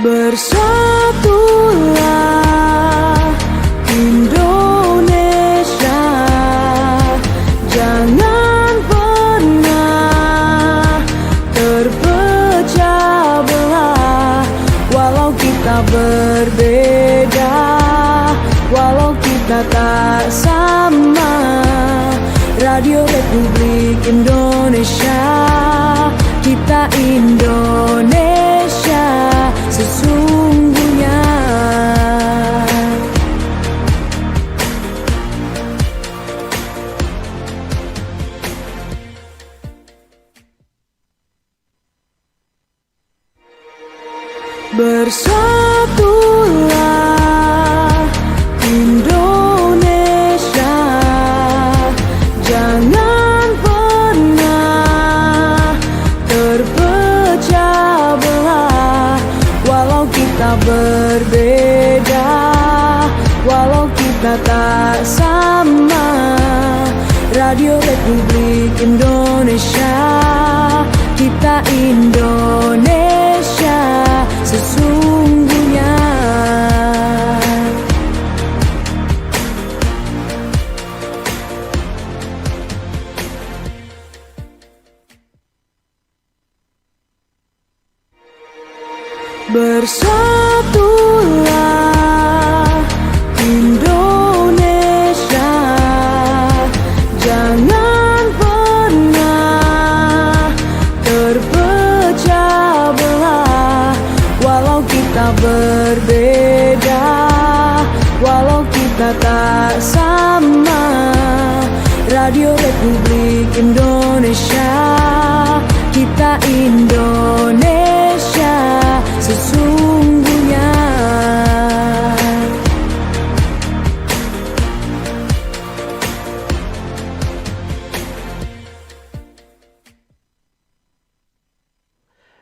Bersatulah Indonesia, jangan pernah terpecah belah. Walau kita berbeda, walau kita tak sama, Radio Republik Indonesia, kita Indonesia sesungguhnya. Bersatulah Indonesia, jangan pernah terpecah belah. Walau kita berbeda, walau kita tak sama, Radio Republik Indonesia, kita Indonesia sesungguhnya. Bersatulah Indonesia, jangan pernah terpecah belah. Walau kita berbeda, walau kita tak sama, Radio Republik Indonesia, kita Indonesia sesungguhnya.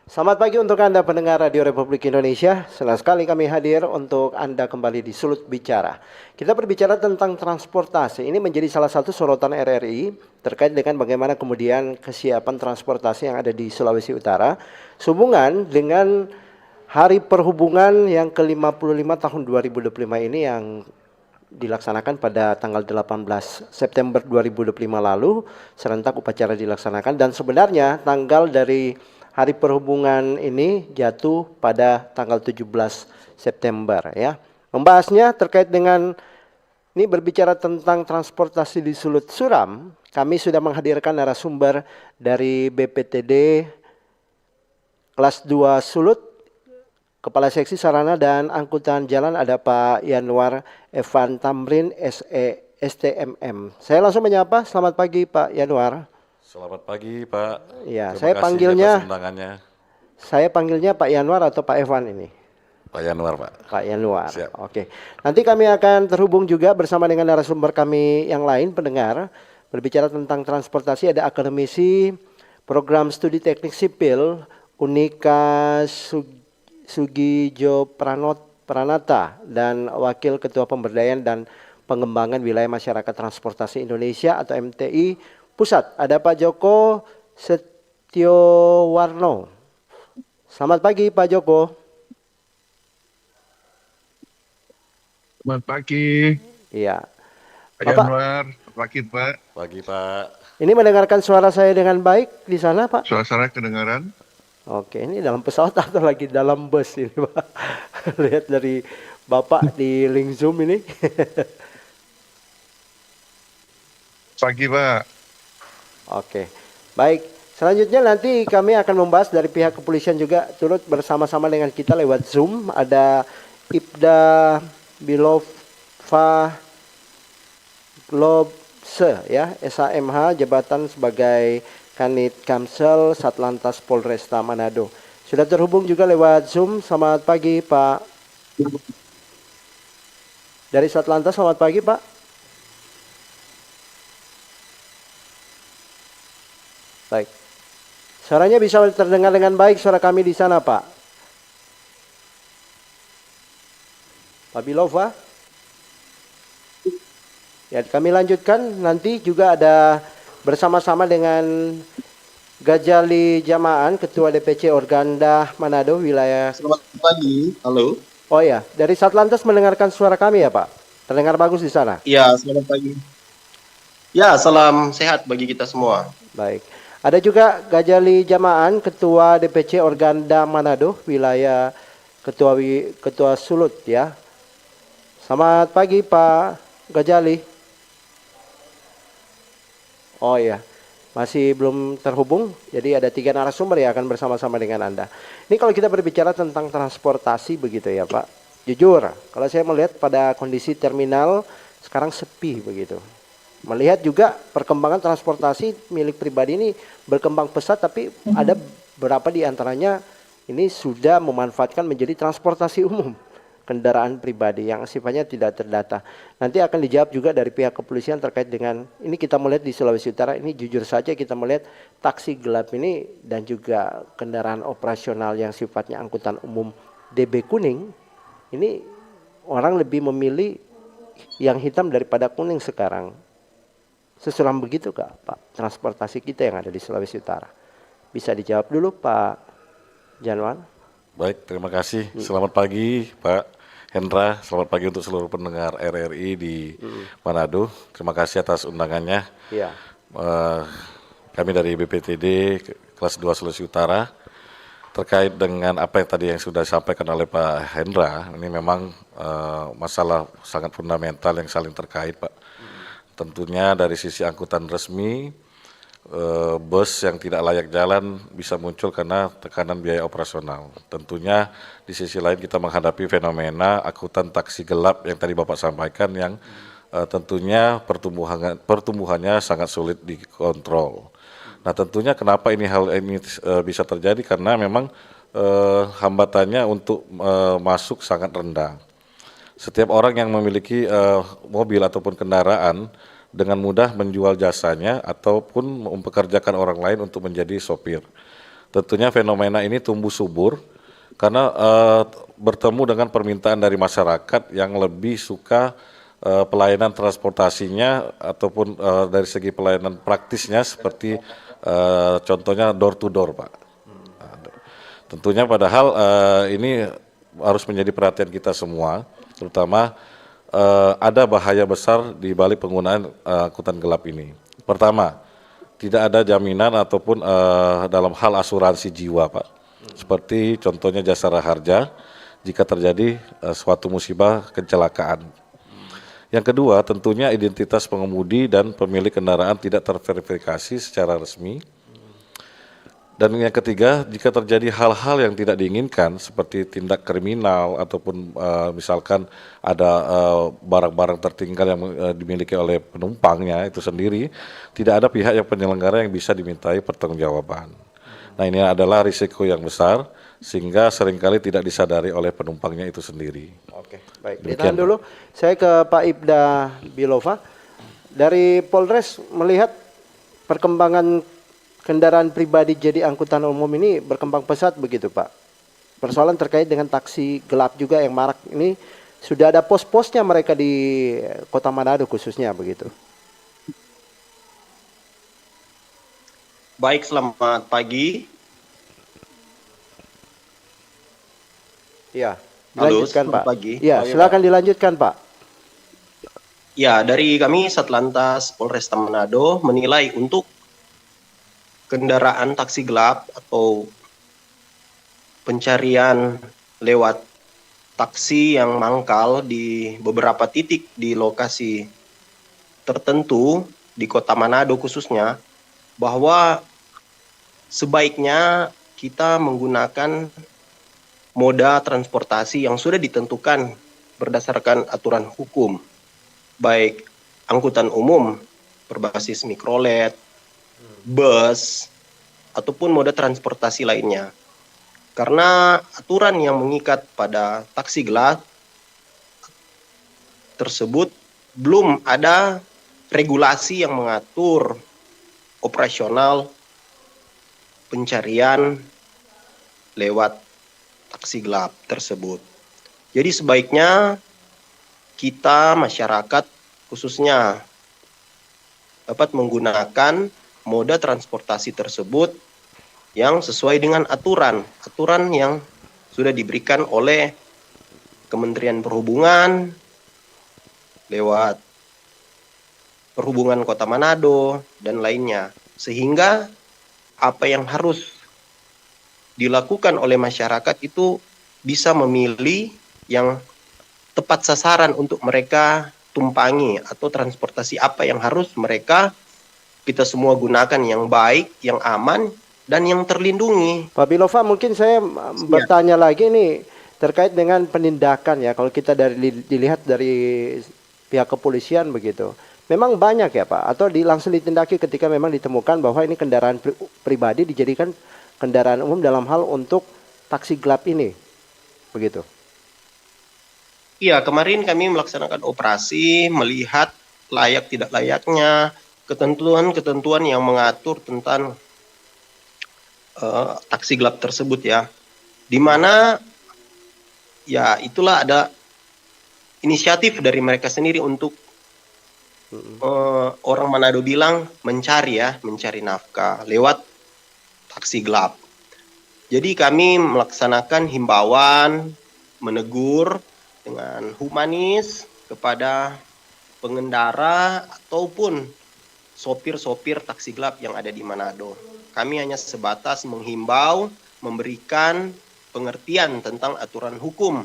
Selamat pagi untuk Anda pendengar Radio Republik Indonesia. Senang sekali kami hadir untuk Anda kembali di Sulut Bicara. Kita berbicara tentang transportasi. Ini menjadi salah satu sorotan RRI terkait dengan bagaimana kemudian kesiapan transportasi yang ada di Sulawesi Utara sehubungan dengan Hari Perhubungan yang ke-55 tahun 2025 ini yang dilaksanakan pada tanggal 18 September 2025 lalu. Serentak upacara dilaksanakan dan sebenarnya tanggal dari Hari Perhubungan ini jatuh pada tanggal 17 September ya. Membahasnya terkait dengan ini berbicara tentang transportasi di Sulut Suram, kami sudah menghadirkan narasumber dari BPTD kelas 2 Sulut, Kepala Seksi Sarana dan Angkutan Jalan ada Pak Yanuar Evan Tamrin STMM. Saya langsung menyapa, selamat pagi Pak Yanuar. Selamat pagi Pak. Ya, Terima saya panggilnya Pak Yanuar atau Pak Evan ini? Pak Yanuar Pak. Pak Yanuar. Siap. Oke. Nanti kami akan terhubung juga bersama dengan narasumber kami yang lain pendengar berbicara tentang transportasi. Ada akademisi program studi teknik sipil Unika Sugijo Pranata dan Wakil Ketua Pemberdayaan dan Pengembangan Wilayah Masyarakat Transportasi Indonesia atau MTI Pusat. Ada Pak Joko Setiowarno. Selamat pagi Pak Joko. Selamat pagi. Iya. Pak Yanuar, pagi Pak. Pagi Pak. Ini mendengarkan suara saya dengan baik di sana Pak? Suara kedengaran? Oke, ini dalam pesawat atau lagi dalam bus ini Pak? Lihat dari Bapak di link Zoom ini. Pagi Pak. Oke, baik. Selanjutnya nanti kami akan membahas dari pihak kepolisian juga turut bersama-sama dengan kita lewat Zoom. Ada Ibda Bilova Globse ya, SAMH, jabatan sebagai Kanit Kamsel Satlantas Polresta Manado. Sudah terhubung juga lewat Zoom. Selamat pagi Pak. Dari Satlantas, selamat pagi Pak. Baik. Suaranya bisa terdengar dengan baik suara kami di sana, Pak. Pak Bilova. Ya, kami lanjutkan nanti juga ada bersama-sama dengan Gajali Jamaan, Ketua DPC Organda Manado, wilayah. Selamat pagi. Halo. Oh ya, dari Satlantas mendengarkan suara kami ya Pak? Terdengar bagus di sana? Ya, selamat pagi. Ya, salam sehat bagi kita semua. Baik. Ada juga Gajali Jamaan, Ketua DPC Organda Manado, wilayah Ketua Sulut ya. Selamat pagi Pak Gajali. Oh ya, masih belum terhubung. Jadi ada 3 narasumber yang akan bersama-sama dengan Anda. Ini kalau kita berbicara tentang transportasi begitu ya Pak. Jujur, kalau saya melihat pada kondisi terminal sekarang sepi begitu. Melihat juga perkembangan transportasi milik pribadi ini berkembang pesat, tapi ada beberapa di antaranya ini sudah memanfaatkan menjadi transportasi umum, kendaraan pribadi yang sifatnya tidak terdata. Nanti akan dijawab juga dari pihak kepolisian terkait dengan ini. Kita melihat di Sulawesi Utara ini jujur saja kita melihat taksi gelap ini dan juga kendaraan operasional yang sifatnya angkutan umum DB kuning. Ini orang lebih memilih yang hitam daripada kuning sekarang. Sesulam begitu kah Pak transportasi kita yang ada di Sulawesi Utara? Bisa dijawab dulu Pak Januar. Baik, terima kasih. Selamat pagi Pak Hendra, selamat pagi untuk seluruh pendengar RRI di Manado. Terima kasih atas undangannya. Iya. Kami dari BPTD kelas 2 Sulawesi Utara terkait dengan apa yang tadi yang sudah disampaikan oleh Pak Hendra. Ini memang masalah sangat fundamental yang saling terkait Pak. Tentunya dari sisi angkutan resmi, bus yang tidak layak jalan bisa muncul karena tekanan biaya operasional. Tentunya di sisi lain kita menghadapi fenomena angkutan taksi gelap yang tadi Bapak sampaikan yang tentunya pertumbuhannya sangat sulit dikontrol. Nah tentunya kenapa hal ini bisa terjadi karena memang hambatannya untuk masuk sangat rendah. Setiap orang yang memiliki mobil ataupun kendaraan dengan mudah menjual jasanya ataupun mempekerjakan orang lain untuk menjadi sopir. Tentunya fenomena ini tumbuh subur karena bertemu dengan permintaan dari masyarakat yang lebih suka pelayanan transportasinya ataupun dari segi pelayanan praktisnya seperti contohnya door to door Pak. Tentunya padahal ini harus menjadi perhatian kita semua, terutama ada bahaya besar di balik penggunaan angkutan gelap ini. Pertama, tidak ada jaminan ataupun dalam hal asuransi jiwa Pak. Seperti contohnya jasara harja jika terjadi suatu musibah kecelakaan. Yang kedua, tentunya identitas pengemudi dan pemilik kendaraan tidak terverifikasi secara resmi. Dan yang ketiga, jika terjadi hal-hal yang tidak diinginkan seperti tindak kriminal ataupun misalkan ada barang-barang tertinggal yang dimiliki oleh penumpangnya itu sendiri, tidak ada pihak yang penyelenggara yang bisa dimintai pertanggungjawaban. Nah ini adalah risiko yang besar sehingga seringkali tidak disadari oleh penumpangnya itu sendiri. Oke, baik. Ditahan dulu. Saya ke Pak Ibda Bilova. Dari Polres melihat perkembangan kendaraan pribadi jadi angkutan umum ini berkembang pesat begitu Pak. Persoalan terkait dengan taksi gelap juga yang marak ini sudah ada pos-posnya mereka di Kota Manado khususnya begitu. Baik, selamat pagi. Ya, Halo, dilanjutkan selamat Pak. pagi. Ya, silakan dilanjutkan Pak. Ya, dari kami Satlantas Polresta Manado menilai untuk kendaraan taksi gelap atau pencarian lewat taksi yang mangkal di beberapa titik di lokasi tertentu di Kota Manado khususnya, bahwa sebaiknya kita menggunakan moda transportasi yang sudah ditentukan berdasarkan aturan hukum, baik angkutan umum berbasis mikrolet, bus, ataupun moda transportasi lainnya. Karena aturan yang mengikat pada taksi gelap tersebut belum ada regulasi yang mengatur operasional pencarian lewat taksi gelap tersebut. Jadi sebaiknya kita masyarakat khususnya dapat menggunakan moda transportasi tersebut yang sesuai dengan aturan yang sudah diberikan oleh Kementerian Perhubungan lewat Perhubungan Kota Manado dan lainnya. Sehingga apa yang harus dilakukan oleh masyarakat itu bisa memilih yang tepat sasaran untuk mereka tumpangi atau transportasi apa yang harus kita semua gunakan yang baik, yang aman, dan yang terlindungi. Pak Bilova, mungkin saya bertanya lagi nih terkait dengan penindakan ya. Kalau kita dilihat dari pihak kepolisian begitu, memang banyak ya Pak? Atau langsung ditindaki ketika memang ditemukan bahwa ini kendaraan pribadi dijadikan kendaraan umum dalam hal untuk taksi gelap ini, begitu? Iya, kemarin kami melaksanakan operasi melihat layak tidak layaknya ketentuan-ketentuan yang mengatur tentang taksi gelap tersebut ya, di mana ya itulah ada inisiatif dari mereka sendiri untuk orang Manado bilang mencari nafkah lewat taksi gelap. Jadi kami melaksanakan himbauan, menegur dengan humanis kepada pengendara ataupun sopir-sopir taksi gelap yang ada di Manado. Kami hanya sebatas menghimbau, memberikan pengertian tentang aturan hukum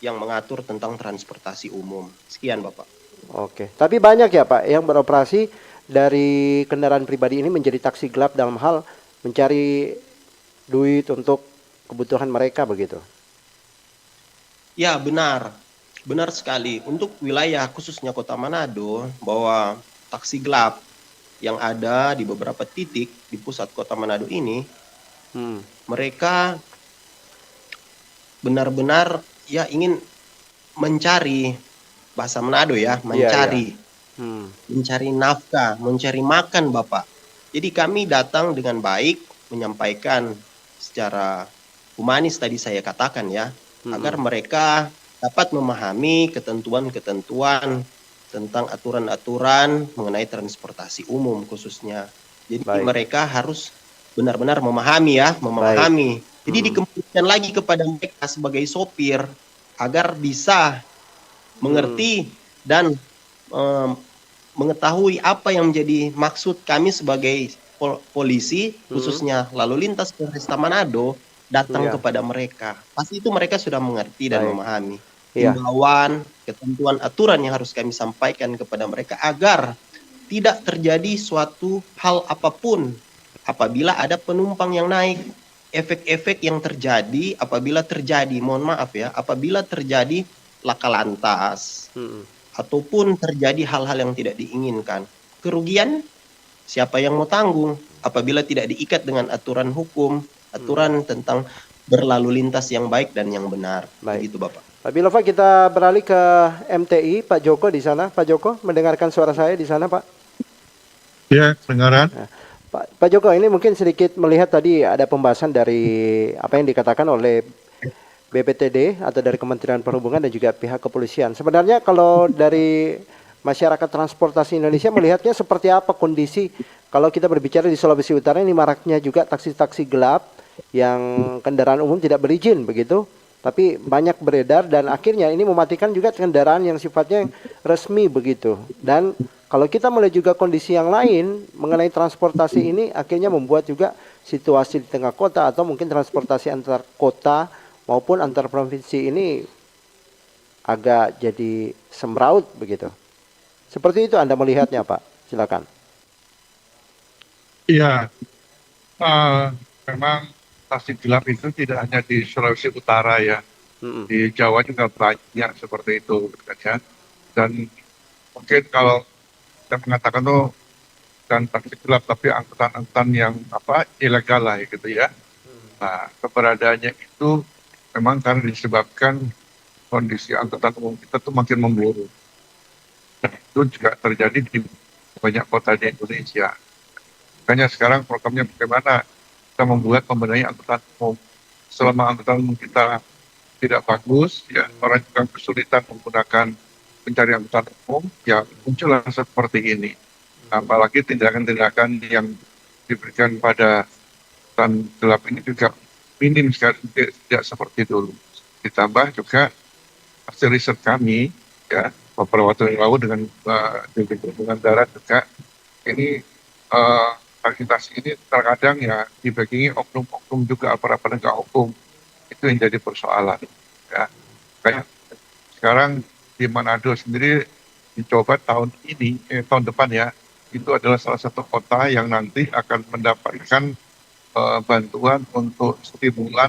yang mengatur tentang transportasi umum. Sekian Bapak. Oke, tapi banyak ya Pak yang beroperasi dari kendaraan pribadi ini menjadi taksi gelap dalam hal mencari duit untuk kebutuhan mereka begitu? Ya benar, benar sekali. Untuk wilayah khususnya Kota Manado, bahwa taksi gelap yang ada di beberapa titik di pusat Kota Manado ini, mereka benar-benar ya ingin mencari, bahasa Manado ya, mencari, mencari nafkah, mencari makan Bapak. Jadi kami datang dengan baik menyampaikan secara humanis tadi saya katakan ya, agar mereka dapat memahami ketentuan-ketentuan tentang aturan-aturan mengenai transportasi umum khususnya. Jadi mereka harus benar-benar memahami ya, memahami. Jadi dikembalikan lagi kepada mereka sebagai sopir agar bisa mengerti dan mengetahui apa yang menjadi maksud kami sebagai polisi khususnya lalu lintas Polresta Manado datang kepada mereka. Pasti itu mereka sudah mengerti dan memahami. Himbauan, ketentuan, aturan yang harus kami sampaikan kepada mereka agar tidak terjadi suatu hal apapun apabila ada penumpang yang naik. Efek-efek yang terjadi apabila terjadi, mohon maaf ya, apabila terjadi laka lantas ataupun terjadi hal-hal yang tidak diinginkan. Kerugian siapa yang mau tanggung apabila tidak diikat dengan aturan hukum, aturan tentang berlalu lintas yang baik dan yang benar. Begitu Bapak. Pak Bilova, kita beralih ke MTI, Pak Joko di sana. Pak Joko, mendengarkan suara saya di sana, Pak? Ya, kedengaran. Nah, Pak Joko, ini mungkin sedikit melihat tadi ada pembahasan dari apa yang dikatakan oleh BPTD atau dari Kementerian Perhubungan dan juga pihak kepolisian. Sebenarnya kalau dari masyarakat transportasi Indonesia melihatnya seperti apa kondisi kalau kita berbicara di Sulawesi Utara ini maraknya juga taksi-taksi gelap yang kendaraan umum tidak berizin begitu. Tapi banyak beredar dan akhirnya ini mematikan juga kendaraan yang sifatnya resmi begitu. Dan kalau kita melihat juga kondisi yang lain mengenai transportasi ini akhirnya membuat juga situasi di tengah kota atau mungkin transportasi antar kota maupun antar provinsi ini agak jadi semraut begitu. Seperti itu Anda melihatnya Pak, silakan. Iya, memang taksi gelap itu tidak hanya di Sulawesi Utara ya, di Jawa juga banyak seperti itu kan ya. Dan mungkin kalau kita mengatakan tuh dan taksi gelap tapi angkutan-angkutan yang ilegal lah gitu ya. Nah, keberadaannya itu memang karena disebabkan kondisi angkutan umum kita tuh makin memburuk. Dan itu juga terjadi di banyak kota di Indonesia. Makanya sekarang programnya bagaimana kita membuat pembenahan angkutan umum. Selama angkutan umum kita tidak bagus, ya orang juga kesulitan menggunakan pencari angkutan umum, ya muncullah seperti ini. Apalagi tindakan-tindakan yang diberikan pada angkutan gelap ini juga minim sekali, tidak seperti dulu. Ditambah juga hasil riset kami, ya, beberapa waktu yang lalu dengan Dirjen Perhubungan Darat juga, ini aktivitas ini terkadang ya dibagi oknum-oknum juga aparat penegak hukum, itu yang jadi persoalan. Ya. Kayak sekarang di Manado sendiri dicoba tahun depan ya, itu adalah salah satu kota yang nanti akan mendapatkan bantuan untuk stimulan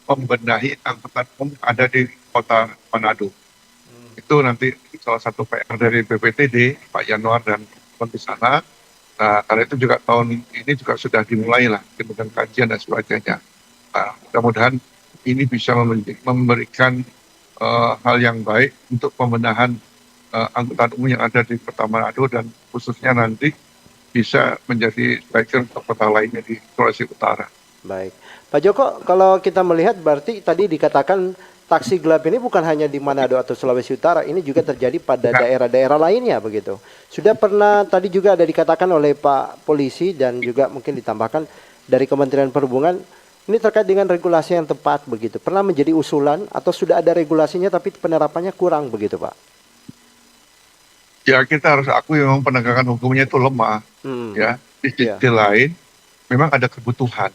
membenahi angkutan umum ada di kota Manado. Itu nanti salah satu PR dari BPTD, Pak Yanuar dan teman di sana. Nah, karena itu juga tahun ini juga sudah dimulai lah dengan kajian dan sebagainya. Nah, mudah-mudahan ini bisa memberikan hal yang baik untuk pembenahan angkutan umum yang ada di Kota Manado dan khususnya nanti bisa menjadi bagian untuk kota lainnya di Sulawesi Utara. Baik, Pak Joko, kalau kita melihat berarti tadi dikatakan taksi gelap ini bukan hanya di Manado atau Sulawesi Utara, ini juga terjadi pada daerah-daerah lainnya begitu. Sudah pernah tadi juga ada dikatakan oleh Pak Polisi dan juga mungkin ditambahkan dari Kementerian Perhubungan, ini terkait dengan regulasi yang tepat begitu. Pernah menjadi usulan atau sudah ada regulasinya tapi penerapannya kurang begitu, Pak? Ya, kita harus akui memang penegakan hukumnya itu lemah. Ya, di sisi lain memang ada kebutuhan.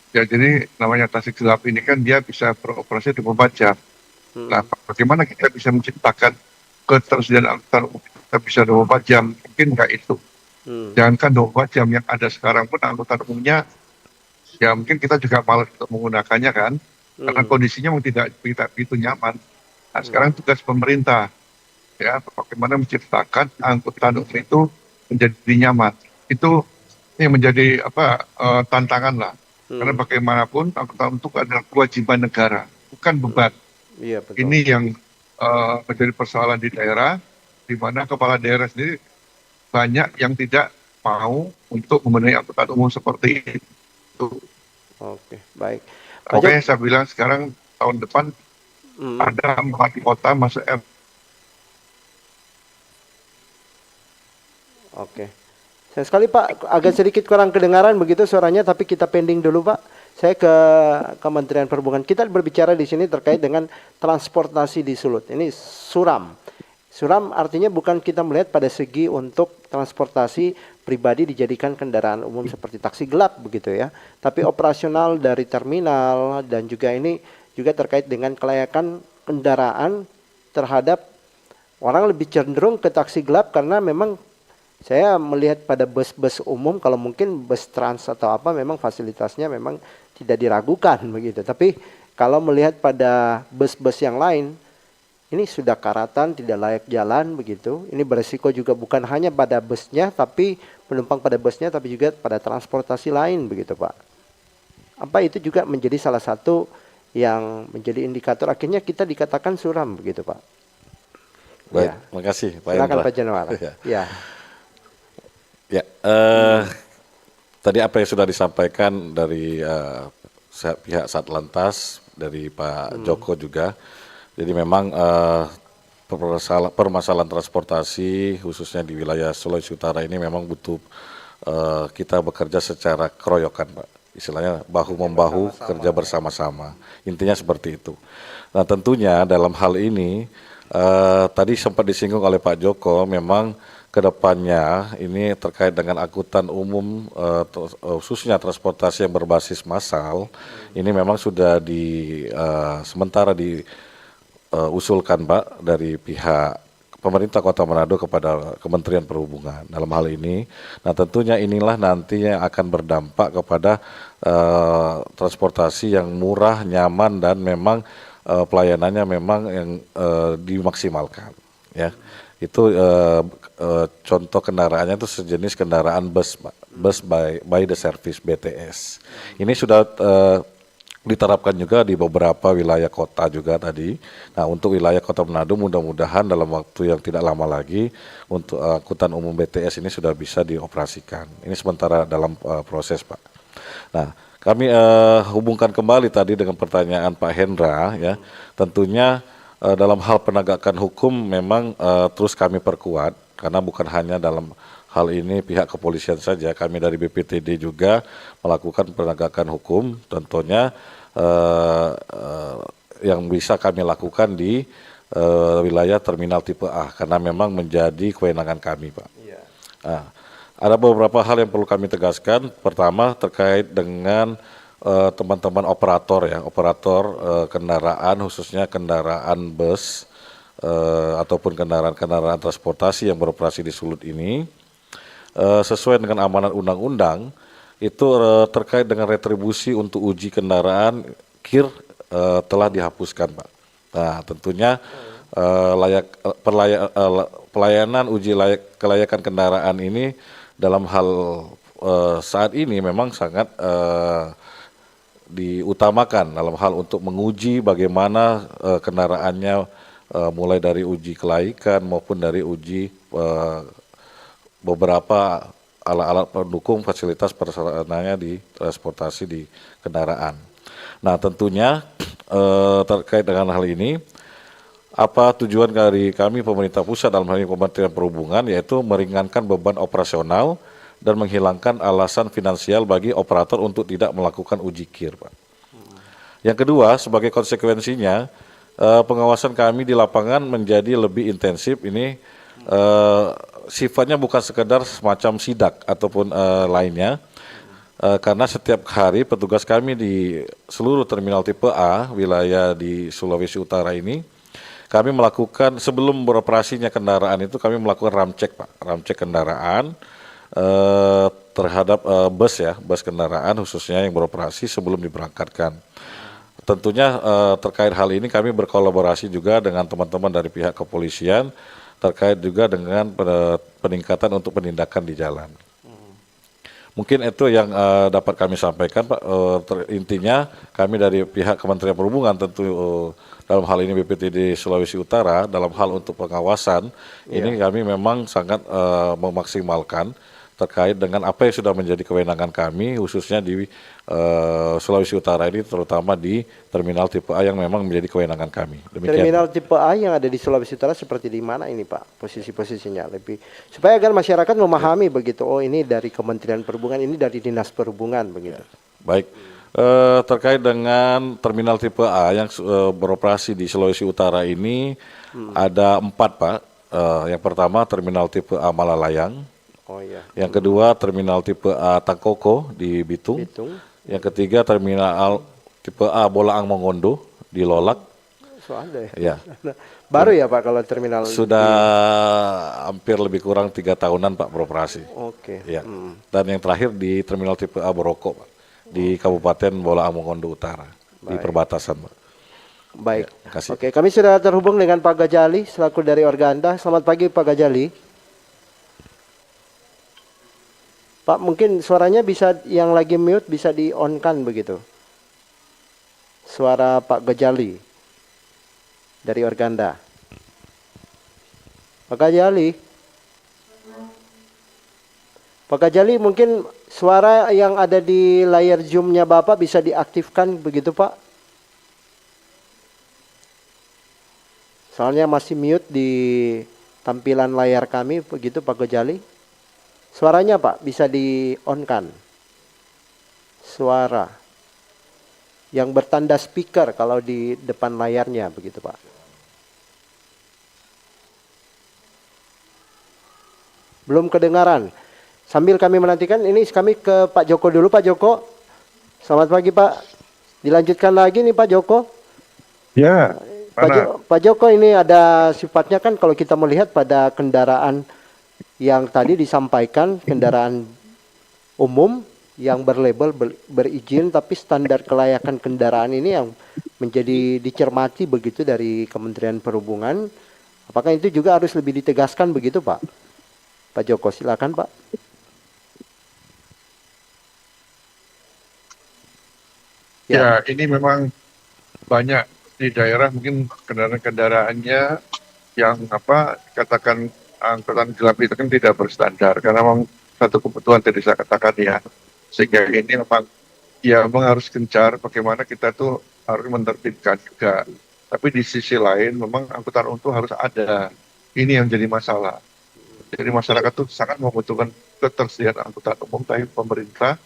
Ya, jadi namanya taksi gelap ini kan dia bisa beroperasi 24 jam. Nah, bagaimana kita bisa menciptakan ketersediaan angkutan umum kita bisa 24 jam? Mungkin nggak itu. Jangankan 24 jam yang ada sekarang pun angkutan umumnya, ya mungkin kita juga malas untuk menggunakannya kan, karena kondisinya tidak begitu nyaman. Nah, sekarang tugas pemerintah, ya bagaimana menciptakan angkutan umum itu menjadi nyaman. Itu yang menjadi tantangan lah. Karena bagaimanapun angkutan umum itu adalah kewajiban negara, bukan beban. Iya, betul. Ini yang menjadi persoalan di daerah, di mana kepala daerah sendiri banyak yang tidak mau untuk memenuhi angkutan umum seperti itu. Oke, baik. Oke, saya bilang sekarang tahun depan ada 4 kota masuk Oke. Sayang sekali Pak, agak sedikit kurang kedengaran begitu suaranya, tapi kita pending dulu Pak. Saya ke Kementerian Perhubungan. Kita berbicara di sini terkait dengan transportasi di Sulut. Ini suram. Suram artinya bukan kita melihat pada segi untuk transportasi pribadi dijadikan kendaraan umum seperti taksi gelap begitu ya. Tapi operasional dari terminal dan juga ini juga terkait dengan kelayakan kendaraan terhadap orang lebih cenderung ke taksi gelap karena memang saya melihat pada bus-bus umum, kalau mungkin bus trans atau apa memang fasilitasnya memang tidak diragukan begitu. Tapi kalau melihat pada bus-bus yang lain, ini sudah karatan, tidak layak jalan begitu. Ini beresiko juga bukan hanya pada busnya, tapi penumpang pada busnya, tapi juga pada transportasi lain begitu Pak. Apa itu juga menjadi salah satu yang menjadi indikator akhirnya kita dikatakan suram begitu Pak. Baik, Ya. terima kasih Pak Silakan Hendra. Pak Januar. Ya. Ya, tadi apa yang sudah disampaikan dari pihak Satlantas, dari Pak Joko juga. Jadi memang permasalahan transportasi khususnya di wilayah Sulawesi Utara ini memang butuh kita bekerja secara keroyokan Pak. Istilahnya bahu-membahu kerja bersama-sama. Intinya seperti itu. Nah tentunya dalam hal ini tadi sempat disinggung oleh Pak Joko, memang kedepannya ini terkait dengan angkutan umum khususnya transportasi yang berbasis massal ini memang sudah sementara diusulkan Pak dari pihak pemerintah Kota Manado kepada Kementerian Perhubungan dalam hal ini. Nah tentunya inilah nanti yang akan berdampak kepada transportasi yang murah, nyaman dan memang pelayanannya memang yang dimaksimalkan ya. Itu contoh kendaraannya itu sejenis kendaraan bus, bus by the service BTS. Ini sudah diterapkan juga di beberapa wilayah kota juga tadi. Nah untuk wilayah Kota Manado mudah-mudahan dalam waktu yang tidak lama lagi untuk angkutan umum BTS ini sudah bisa dioperasikan. Ini sementara dalam proses Pak. Nah kami hubungkan kembali tadi dengan pertanyaan Pak Hendra ya. Tentunya dalam hal penegakan hukum memang terus kami perkuat karena bukan hanya dalam hal ini pihak kepolisian saja, kami dari BPTD juga melakukan penegakan hukum, tentunya yang bisa kami lakukan di wilayah terminal tipe A, karena memang menjadi kewenangan kami, Pak. Nah, ada beberapa hal yang perlu kami tegaskan. Pertama, terkait dengan teman-teman operator ya, operator kendaraan, khususnya kendaraan bus ataupun kendaraan-kendaraan transportasi yang beroperasi di Sulut ini, sesuai dengan amanat undang-undang itu terkait dengan retribusi untuk uji kendaraan KIR telah dihapuskan, Pak. Nah, tentunya pelayanan uji kelayakan kendaraan ini dalam hal saat ini memang sangat diutamakan dalam hal untuk menguji bagaimana kendaraannya, mulai dari uji kelaikan maupun dari uji beberapa alat-alat pendukung fasilitas persarananya di transportasi di kendaraan. Nah, tentunya terkait dengan hal ini, apa tujuan dari kami pemerintah pusat dalam hal ini Kementerian Perhubungan, yaitu meringankan beban operasional dan menghilangkan alasan finansial bagi operator untuk tidak melakukan uji KIR, Pak. Yang kedua, sebagai konsekuensinya, pengawasan kami di lapangan menjadi lebih intensif. Ini sifatnya bukan sekedar semacam sidak ataupun lainnya, karena setiap hari petugas kami di seluruh terminal tipe A wilayah di Sulawesi Utara ini, kami melakukan sebelum beroperasinya kendaraan itu kami melakukan ramcek, Pak, ramcek kendaraan terhadap bus ya, bus kendaraan khususnya yang beroperasi sebelum diberangkatkan. Tentunya terkait hal ini kami berkolaborasi juga dengan teman-teman dari pihak kepolisian terkait juga dengan peningkatan untuk penindakan di jalan. Mungkin itu yang dapat kami sampaikan, Pak. Intinya kami dari pihak Kementerian Perhubungan tentu dalam hal ini BPTD Sulawesi Utara dalam hal untuk pengawasan ini kami memang sangat memaksimalkan terkait dengan apa yang sudah menjadi kewenangan kami khususnya di Sulawesi Utara ini, terutama di terminal tipe A yang memang menjadi kewenangan kami. Demikian. Terminal tipe A yang ada di Sulawesi Utara seperti di mana ini, Pak? Posisi-posisinya lebih supaya agar masyarakat memahami begitu. Oh, ini dari Kementerian Perhubungan, ini dari Dinas Perhubungan begitu. Baik. Terkait dengan terminal tipe A yang beroperasi di Sulawesi Utara ini ada 4, Pak. Yang pertama terminal tipe A Malalayang. Oh iya. Yang kedua terminal tipe A Tangkoko di Bitung. Yang ketiga terminal tipe A Bolaang Mongondo di Lolak. So ada ya. Baru ya, Pak, kalau terminal sudah hampir lebih kurang 3 tahunan, Pak, beroperasi. Oke. Ya. Dan yang terakhir di terminal tipe A Boroko, Pak, di Kabupaten Bolaang Mongondo Utara. Di perbatasan, Pak. Baik. Ya, kasih. Oke, kami sudah terhubung dengan Pak Gajali selaku dari Organda. Selamat pagi, Pak Gajali. Pak, mungkin suaranya bisa, yang lagi mute bisa di-on-kan begitu. Suara Pak Gajali dari Organda. Pak Gajali. Pak Gajali, mungkin suara yang ada di layar Zoom-nya Bapak bisa diaktifkan begitu, Pak? Soalnya masih mute di tampilan layar kami begitu, Pak Gajali. Suaranya, Pak, bisa di-on-kan. Suara yang bertanda speaker kalau di depan layarnya begitu, Pak. Belum kedengaran. Sambil kami menantikan, ini kami ke Pak Joko dulu. Pak Joko, selamat pagi, Pak. Dilanjutkan lagi nih, Pak Joko. Ya, Pak Joko, ini ada sifatnya kan kalau kita melihat pada kendaraan yang tadi disampaikan, kendaraan umum yang berlabel berizin, tapi standar kelayakan kendaraan ini yang menjadi dicermati begitu dari Kementerian Perhubungan. Apakah itu juga harus lebih ditegaskan begitu, Pak? Pak Joko, silakan, Pak. Ya, ini memang banyak di daerah mungkin kendaraan-kendaraannya yang katakan angkutan gelap itu kan tidak berstandar, karena memang satu kebutuhan tadi saya katakan ya, sehingga ini memang harus gencar bagaimana kita tuh harus menerbitkan juga, tapi di sisi lain memang angkutan umum harus ada, ini yang jadi masalah. Jadi masyarakat itu sangat membutuhkan ketersediaan angkutan umum, tapi pemerintah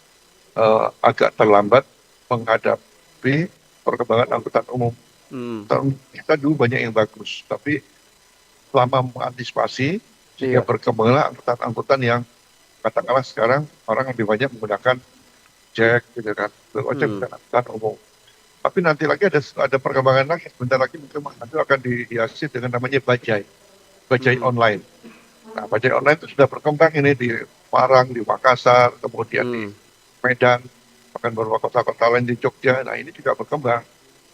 agak terlambat menghadapi perkembangan angkutan umum. Tahun kita dulu banyak yang bagus, tapi selama mengantisipasi sehingga berkembanglah angkutan-angkutan yang katakanlah sekarang orang lebih banyak menggunakan Jack, gitu kan, ojek bukan angkutan umum. Tapi nanti lagi ada perkembangan lagi, sebentar lagi mungkin nanti akan dihiasi dengan namanya bajai online. Nah, bajai online itu sudah berkembang ini di Parang, di Makassar, kemudian di Medan, bahkan beberapa kota-kota lain di Jogja. Nah, ini juga berkembang.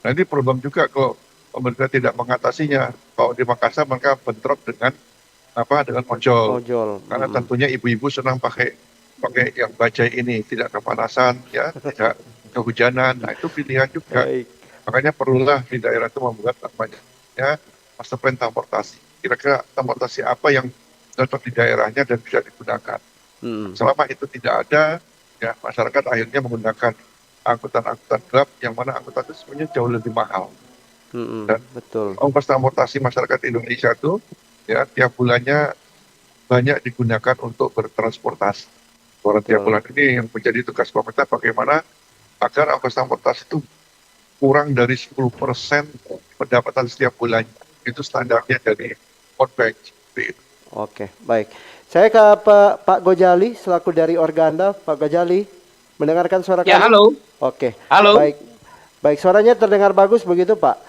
Nah, ini problem juga kalau pemerintah tidak mengatasinya. Kalau di Makassar mereka bentrok dengan ojol. Karena tentunya ibu-ibu senang pakai yang bajai ini, tidak kepanasan, ya, tidak kehujanan. Nah, itu pilihan juga. Makanya perlulah di daerah itu membuat namanya master plan transportasi. Kira-kira transportasi apa yang cocok di daerahnya dan bisa digunakan. Selama itu tidak ada, ya masyarakat akhirnya menggunakan angkutan-angkutan gelap yang mana angkutan itu sebenarnya jauh lebih mahal. Dan ongkos transportasi masyarakat Indonesia itu ya tiap bulannya banyak digunakan untuk bertransportasi. Tiap bulan ini yang menjadi tugas pemerintah bagaimana agar ongkos transportasi itu kurang dari 10% pendapatan setiap bulan. Itu standarnya dari World Bank. Oke, baik. Saya ke Pak Gojali selaku dari Organda. Pak Gojali, mendengarkan suara kami? Ya, halo. Oke. Halo. Baik. Baik, suaranya terdengar bagus begitu, Pak.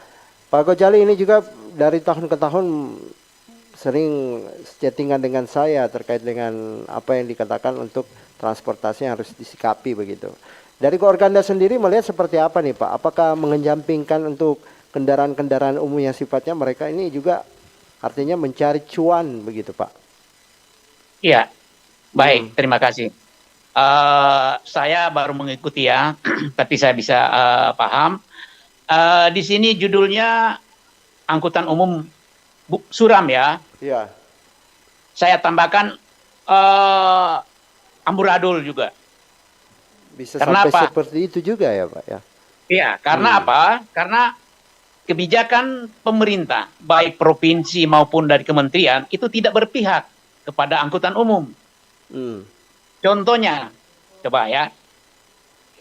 Pak Gojali ini juga dari tahun ke tahun sering chattingan dengan saya terkait dengan apa yang dikatakan untuk transportasi yang harus disikapi begitu. Dari Organda sendiri melihat seperti apa nih, Pak? Apakah mengenyampingkan untuk kendaraan-kendaraan umum yang sifatnya mereka ini juga artinya mencari cuan begitu, Pak? Iya, baik, terima kasih. Saya baru mengikuti ya, tapi saya bisa paham. Di sini judulnya angkutan umum suram ya. Iya. Saya tambahkan amburadul juga. Bisa karena sampai apa? Seperti itu juga ya, Pak ya. Iya, karena apa? Karena kebijakan pemerintah, baik provinsi maupun dari kementerian, itu tidak berpihak kepada angkutan umum. Contohnya, coba ya,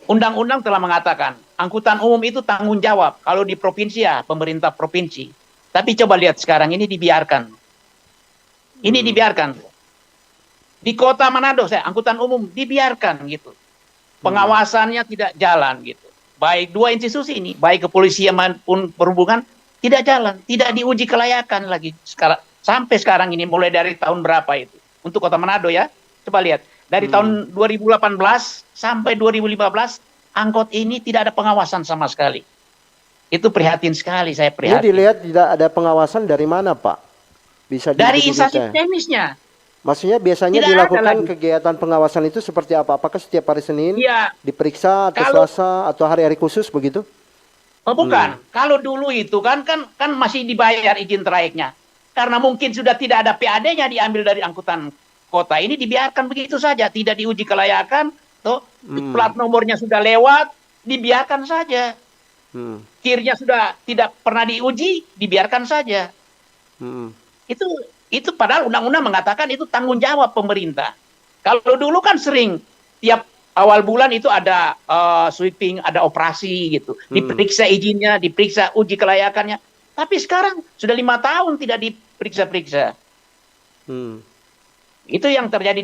undang-undang telah mengatakan, angkutan umum itu tanggung jawab, kalau di provinsi ya, pemerintah provinsi. Tapi coba lihat sekarang, ini dibiarkan. Ini dibiarkan. Di kota Manado, angkutan umum dibiarkan gitu. Pengawasannya tidak jalan gitu. Baik dua institusi ini, baik kepolisian maupun perhubungan, tidak jalan, tidak diuji kelayakan lagi. Sampai sekarang ini, mulai dari tahun berapa itu? Untuk kota Manado ya, coba lihat. Dari tahun 2018 sampai 2015, angkot ini tidak ada pengawasan sama sekali. Itu prihatin sekali, saya prihatin. Ini dilihat tidak ada pengawasan dari mana, Pak? Bisa dari instansi teknisnya. Maksudnya biasanya tidak dilakukan kegiatan pengawasan itu seperti apa? Apakah setiap hari Senin diperiksa atau Selasa atau hari-hari khusus begitu? Oh bukan, kalau dulu itu kan masih dibayar izin trayeknya. Karena mungkin sudah tidak ada PAD-nya diambil dari angkutan kota ini, dibiarkan begitu saja, tidak diuji kelayakan, plat nomornya sudah lewat, dibiarkan saja. Kirnya sudah tidak pernah diuji, dibiarkan saja. Itu padahal undang-undang mengatakan itu tanggung jawab pemerintah. Kalau dulu kan sering tiap awal bulan itu ada sweeping, ada operasi gitu. Diperiksa izinnya, diperiksa uji kelayakannya. Tapi sekarang sudah 5 tahun tidak diperiksa-periksa. Itu yang terjadi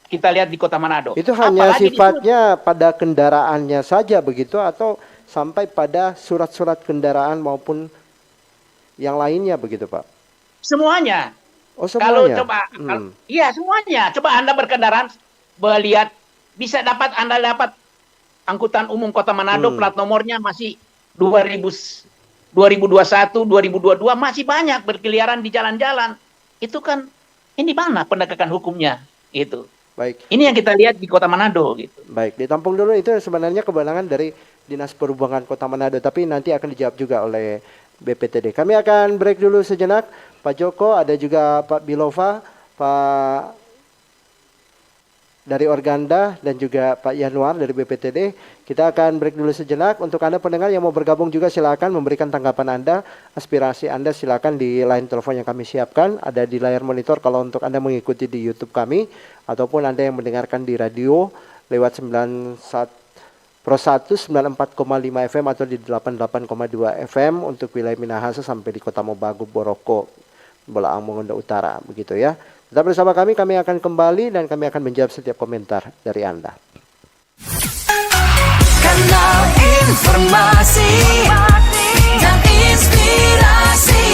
kita lihat di Kota Manado. Itu hanya sifatnya pada kendaraannya saja begitu atau sampai pada surat-surat kendaraan maupun yang lainnya begitu, Pak? Semuanya. Oh, semuanya? Iya semuanya. Coba Anda berkendaraan, melihat Anda dapat angkutan umum Kota Manado, plat nomornya masih 2021, 2022 masih banyak berkeliaran di jalan-jalan. Itu kan ini mana penegakan hukumnya itu. Baik. Ini yang kita lihat di Kota Manado gitu. Baik, ditampung dulu itu sebenarnya kewenangan dari Dinas Perhubungan Kota Manado, tapi nanti akan dijawab juga oleh BPTD. Kami akan break dulu sejenak. Pak Joko, ada juga Pak Bilova, Pak dari Organda dan juga Pak Yanuar dari BPTD. Kita akan break dulu sejenak. Untuk Anda pendengar yang mau bergabung juga silakan memberikan tanggapan Anda, aspirasi Anda silakan di line telepon yang kami siapkan. Ada di layar monitor kalau untuk Anda mengikuti di YouTube kami, ataupun Anda yang mendengarkan di radio lewat 91 Pro 1 94,5 FM atau di 88,2 FM untuk wilayah Minahasa sampai di Kota Mobagu, Boroko, Bolaang, Mongondo Utara, begitu ya. Tetap bersama kami akan kembali dan kami akan menjawab setiap komentar dari Anda. Kanal informasi dan inspirasi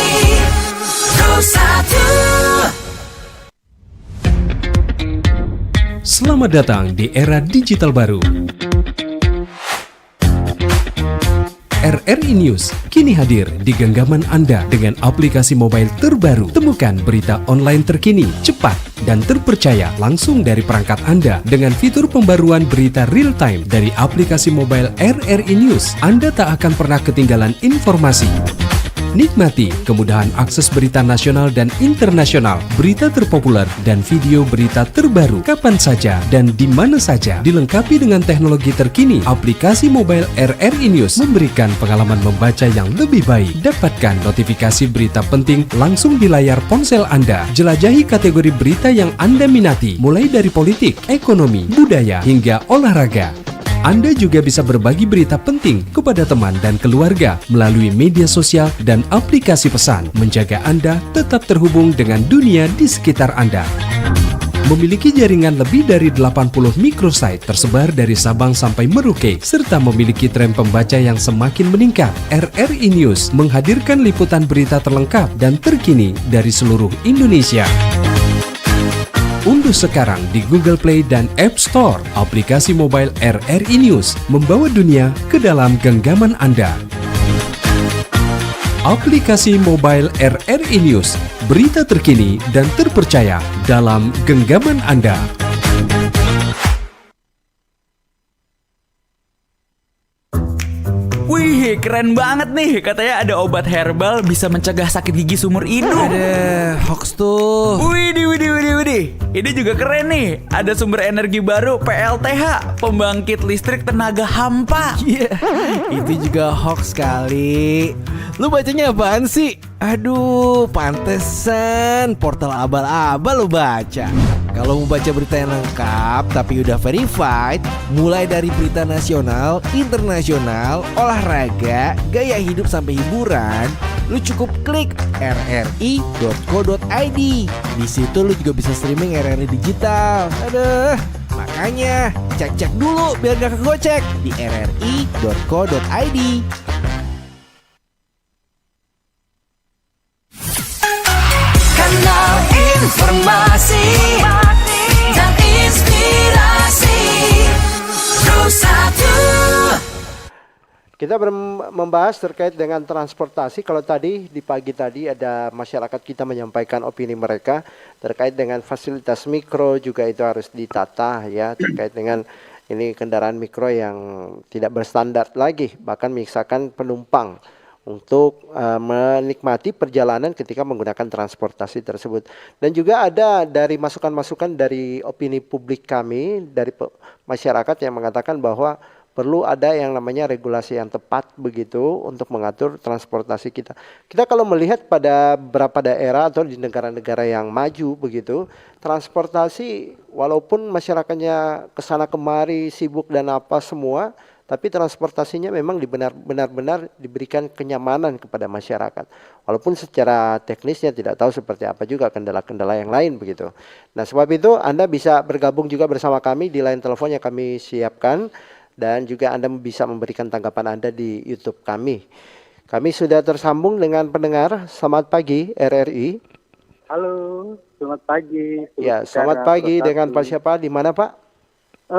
Pro 1. Selamat datang di era digital baru. RRI News kini hadir di genggaman Anda dengan aplikasi mobile terbaru. Temukan berita online terkini, cepat, dan terpercaya langsung dari perangkat Anda dengan fitur pembaruan berita real time dari aplikasi mobile RRI News. Anda tak akan pernah ketinggalan informasi. Nikmati kemudahan akses berita nasional dan internasional, berita terpopuler, dan video berita terbaru kapan saja dan di mana saja. Dilengkapi dengan teknologi terkini, aplikasi mobile RRI News memberikan pengalaman membaca yang lebih baik. Dapatkan notifikasi berita penting langsung di layar ponsel Anda. Jelajahi kategori berita yang Anda minati, mulai dari politik, ekonomi, budaya, hingga olahraga. Anda juga bisa berbagi berita penting kepada teman dan keluarga melalui media sosial dan aplikasi pesan, menjaga Anda tetap terhubung dengan dunia di sekitar Anda. Memiliki jaringan lebih dari 80 microsite tersebar dari Sabang sampai Merauke, serta memiliki tren pembaca yang semakin meningkat. RRI News menghadirkan liputan berita terlengkap dan terkini dari seluruh Indonesia. Unduh sekarang di Google Play dan App Store aplikasi mobile RRI News, membawa dunia ke dalam genggaman Anda. Aplikasi mobile RRI News, berita terkini dan terpercaya dalam genggaman Anda. Wih, keren banget nih. Katanya ada obat herbal bisa mencegah sakit gigi seumur hidup. Ada hoax tuh. Widih. Ini juga keren nih. Ada sumber energi baru PLTH, pembangkit listrik tenaga hampa. Iya, itu juga hoax kali. Lu bacanya apaan sih? Aduh, pantesan portal abal-abal lu baca. Kalau mau baca berita yang lengkap tapi udah verified, mulai dari berita nasional, internasional, olahraga, gaya hidup sampai hiburan, lu cukup klik rri.co.id. Di situ lu juga bisa streaming RRI digital. Aduh, makanya cek dulu biar gak kegocek di rri.co.id. Kanal informasi dan inspirasi Pro 1. Kita membahas terkait dengan transportasi. Kalau tadi di pagi tadi ada masyarakat kita menyampaikan opini mereka terkait dengan fasilitas mikro, juga itu harus ditata ya, terkait dengan ini kendaraan mikro yang tidak berstandar lagi, bahkan menyiksakan penumpang untuk menikmati perjalanan ketika menggunakan transportasi tersebut. Dan juga ada dari masukan-masukan dari opini publik kami, dari masyarakat yang mengatakan bahwa perlu ada yang namanya regulasi yang tepat begitu untuk mengatur transportasi kita. Kita kalau melihat pada beberapa daerah atau di negara-negara yang maju begitu, transportasi walaupun masyarakatnya kesana kemari sibuk dan apa semua, tapi transportasinya memang benar-benar diberikan kenyamanan kepada masyarakat. Walaupun secara teknisnya tidak tahu seperti apa juga kendala-kendala yang lain begitu. Nah, sebab itu Anda bisa bergabung juga bersama kami di line telepon yang kami siapkan, dan juga Anda bisa memberikan tanggapan Anda di YouTube kami. Kami sudah tersambung dengan pendengar. Selamat pagi RRI. Halo, selamat pagi. Ya, selamat pagi dengan Pak siapa? Di mana Pak?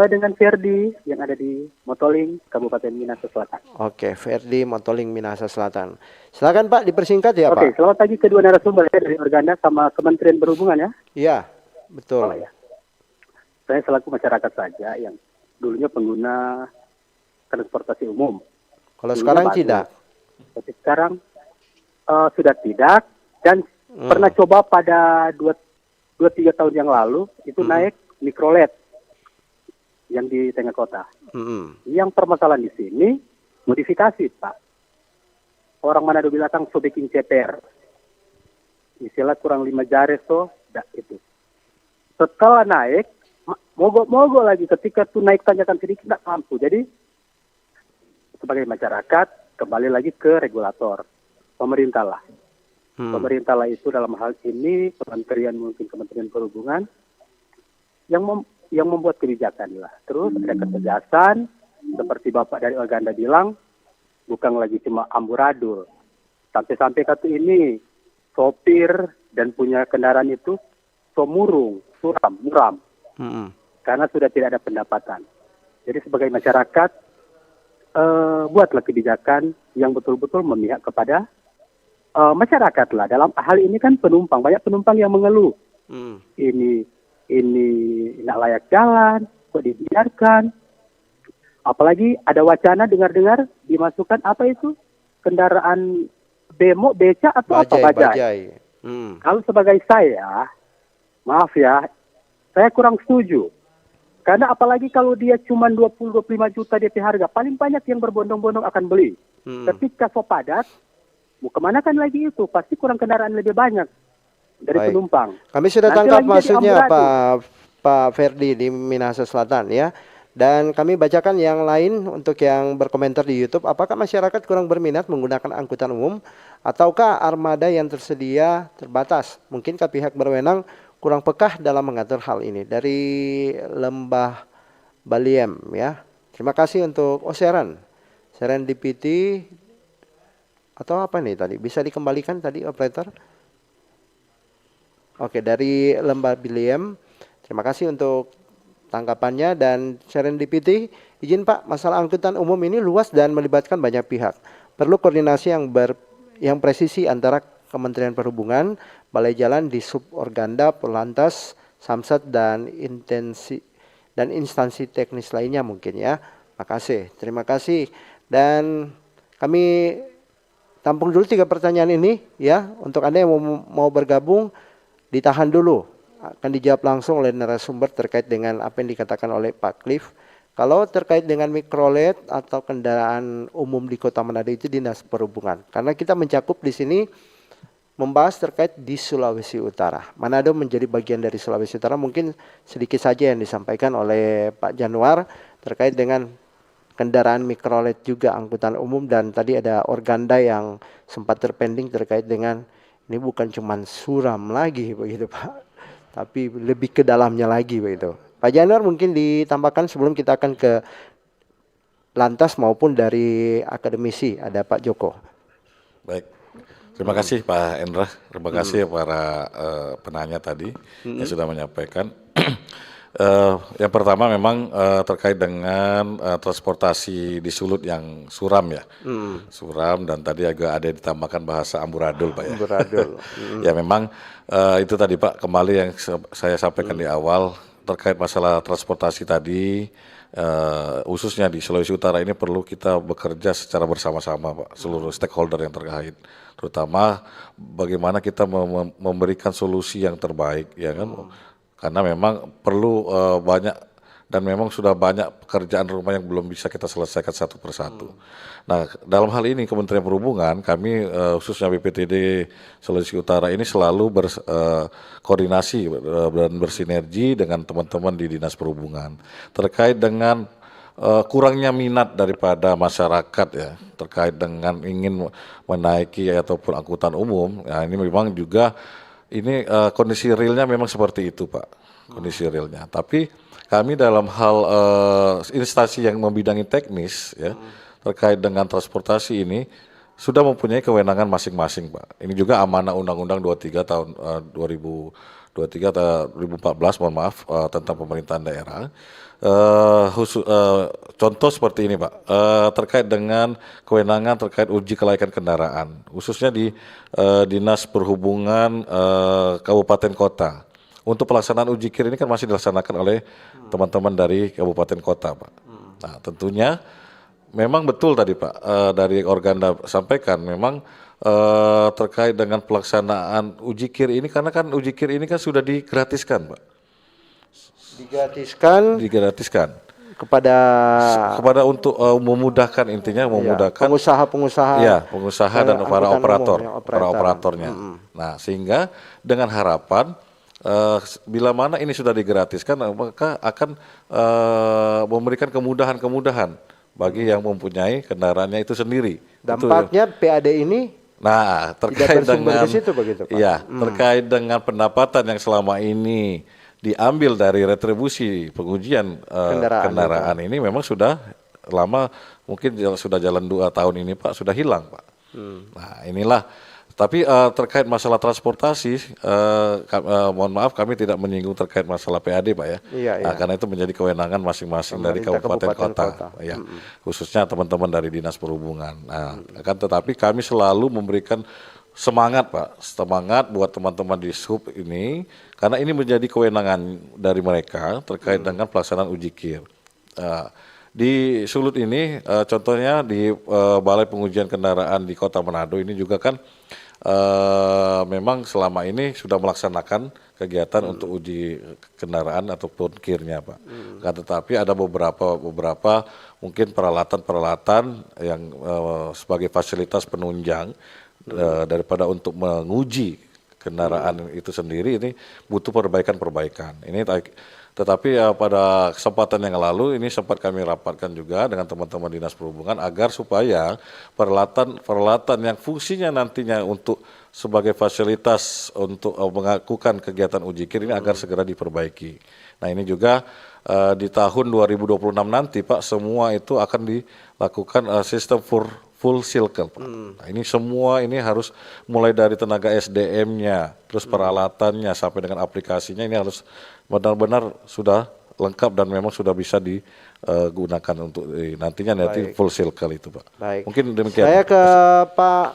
Dengan Ferdi yang ada di Motoling, Kabupaten Minahasa Selatan. Oke, Ferdi, Motoling, Minahasa Selatan. Silakan Pak, dipersingkat ya Pak. Oke, selamat pagi kedua narasumber ya, dari Organda sama Kementerian Perhubungan ya. Iya, betul. Oh, ya. Saya selaku masyarakat saja yang dulunya pengguna transportasi umum. Kalau sekarang tidak? Tapi sekarang sudah tidak, dan pernah coba pada 2-3 tahun yang lalu itu naik mikrolet. yang di tengah kota. Mm-mm. Yang permasalahan di sini modifikasi, Pak. Orang Manado bilang so bikin ceper. Istilah kurang 5 jari so, itu. Setelah naik, mogok-mogok lagi ketika tuh naik tanjakan sedikit nggak mampu. Jadi sebagai masyarakat kembali lagi ke regulator, pemerintah lah. Pemerintah lah itu dalam hal ini mungkin Kementerian Perhubungan yang membuat kebijakan lah. Terus ada ketegasan seperti Bapak dari Organda bilang, bukan lagi cuma amburadul. Sampai-sampai kata ini sopir dan punya kendaraan itu muram. Karena sudah tidak ada pendapatan. Jadi sebagai masyarakat, buatlah kebijakan yang betul-betul memihak kepada masyarakat lah. Dalam hal ini kan banyak penumpang yang mengeluh. Ini tidak layak jalan, kok dibiarkan. Apalagi ada wacana dengar-dengar dimasukkan apa itu kendaraan bemo, beca atau bajai. Kalau sebagai saya, maaf ya, saya kurang setuju. Karena apalagi kalau dia cuma 20-25 juta DP harga, paling banyak yang berbondong-bondong akan beli. Ketika so padat, mau kemana kan lagi itu? Pasti kurang kendaraan lebih banyak dari penumpang. Kami sudah Nanti tangkap lagi jadi maksudnya amburadul. Pak Ferdi di Minahasa Selatan ya. Dan kami bacakan yang lain untuk yang berkomentar di YouTube. Apakah masyarakat kurang berminat menggunakan angkutan umum ataukah armada yang tersedia terbatas? Mungkinkah pihak berwenang kurang pekah dalam mengatur hal ini? Dari Lembah Baliem ya. Terima kasih untuk Serendipity atau apa nih tadi? Bisa dikembalikan tadi operator? Oke, dari Lembah Baliem. Terima kasih untuk tanggapannya. Dan Serendipity, izin Pak, masalah angkutan umum ini luas dan melibatkan banyak pihak. Perlu koordinasi yang presisi antara Kementerian Perhubungan, Balai Jalan di Suborganda, Polantas, Samsat dan instansi teknis lainnya mungkin ya. Makasih, terima kasih. Dan kami tampung dulu 3 pertanyaan ini ya. Untuk Anda yang mau bergabung, ditahan dulu. Akan dijawab langsung oleh narasumber terkait dengan apa yang dikatakan oleh Pak Cliff. Kalau terkait dengan mikrolet atau kendaraan umum di Kota Manado itu Dinas Perhubungan. Karena kita mencakup di sini membahas terkait di Sulawesi Utara. Manado menjadi bagian dari Sulawesi Utara. Mungkin sedikit saja yang disampaikan oleh Pak Januar terkait dengan kendaraan mikrolet juga angkutan umum. Dan tadi ada Organda yang sempat terpending terkait dengan ini bukan cuma suram lagi begitu Pak, tapi lebih ke dalamnya lagi begitu. Pak Januar mungkin ditambahkan sebelum kita akan ke Lantas maupun dari akademisi, ada Pak Joko. Baik, terima kasih Pak Endra, terima kasih para penanya tadi yang sudah menyampaikan. Yang pertama memang terkait dengan transportasi di Sulut yang suram ya, suram dan tadi agak ada ditambahkan bahasa amburadul Pak ya. Amburadul. Ya memang itu tadi Pak, kembali yang saya sampaikan di awal terkait masalah transportasi tadi, khususnya di Sulawesi Utara ini perlu kita bekerja secara bersama-sama Pak, seluruh stakeholder yang terkait, terutama bagaimana kita memberikan solusi yang terbaik ya kan. Karena memang perlu banyak dan memang sudah banyak pekerjaan rumah yang belum bisa kita selesaikan satu persatu. Nah, dalam hal ini Kementerian Perhubungan, kami khususnya BPTD Sulawesi Utara ini selalu berkoordinasi dan bersinergi dengan teman-teman di Dinas Perhubungan terkait dengan kurangnya minat daripada masyarakat ya terkait dengan ingin menaiki ataupun angkutan umum. Nah, ini memang juga ini kondisi realnya memang seperti itu Pak, kondisi realnya. Tapi kami dalam hal instansi yang membidangi teknis ya terkait dengan transportasi ini sudah mempunyai kewenangan masing-masing Pak. Ini juga amanah Undang-Undang 23 tahun 2014 mohon maaf tentang pemerintahan daerah. Contoh seperti ini Pak, terkait dengan kewenangan terkait uji kelayakan kendaraan, khususnya di Dinas Perhubungan Kabupaten Kota. Untuk pelaksanaan uji kir ini kan masih dilaksanakan oleh teman-teman dari Kabupaten Kota Pak. Nah tentunya memang betul tadi Pak, dari Organda sampaikan memang terkait dengan pelaksanaan uji kir ini, karena kan uji kir ini kan sudah digratiskan Pak. Digratiskan. kepada untuk memudahkan, intinya memudahkan pengusaha-pengusaha, ya, pengusaha dan para angkutan operator, umum, ya, para operatornya. Nah, sehingga dengan harapan bila mana ini sudah digratiskan, maka akan memberikan kemudahan-kemudahan bagi yang mempunyai kendaraannya itu sendiri. Dampaknya PAD ini terkait dengan ke situ begitu, Pak? Ya, terkait dengan pendapatan yang selama ini diambil dari retribusi pengujian kendaraan ini memang sudah lama, mungkin sudah jalan 2 tahun ini Pak, sudah hilang Pak. Nah inilah, tapi terkait masalah transportasi, mohon maaf kami tidak menyinggung terkait masalah PAD Pak ya. Nah, karena itu menjadi kewenangan masing-masing dari kabupaten kota. Ya, khususnya teman-teman dari Dinas Perhubungan. Nah, tetapi kami selalu memberikan semangat Pak, semangat buat teman-teman di SUB ini, karena ini menjadi kewenangan dari mereka terkait dengan pelaksanaan uji KIR. Di Sulut ini, contohnya di Balai Pengujian Kendaraan di Kota Manado ini juga kan memang selama ini sudah melaksanakan kegiatan untuk uji kendaraan ataupun KIR-nya Pak. Tetapi ada beberapa mungkin peralatan-peralatan yang sebagai fasilitas penunjang daripada untuk menguji kendaraan itu sendiri, ini butuh perbaikan-perbaikan. Ini tetapi pada kesempatan yang lalu ini sempat kami rapatkan juga dengan teman-teman Dinas Perhubungan agar supaya peralatan yang fungsinya nantinya untuk sebagai fasilitas untuk melakukan kegiatan uji KIR ini agar segera diperbaiki. Nah ini juga di tahun 2026 nanti Pak, semua itu akan dilakukan sistem full cycle Pak. Nah ini semua ini harus mulai dari tenaga SDM-nya, terus peralatannya sampai dengan aplikasinya ini harus benar-benar sudah lengkap dan memang sudah bisa digunakan untuk nantinya full cycle itu Pak. Baik. Mungkin demikian. Saya ke Pak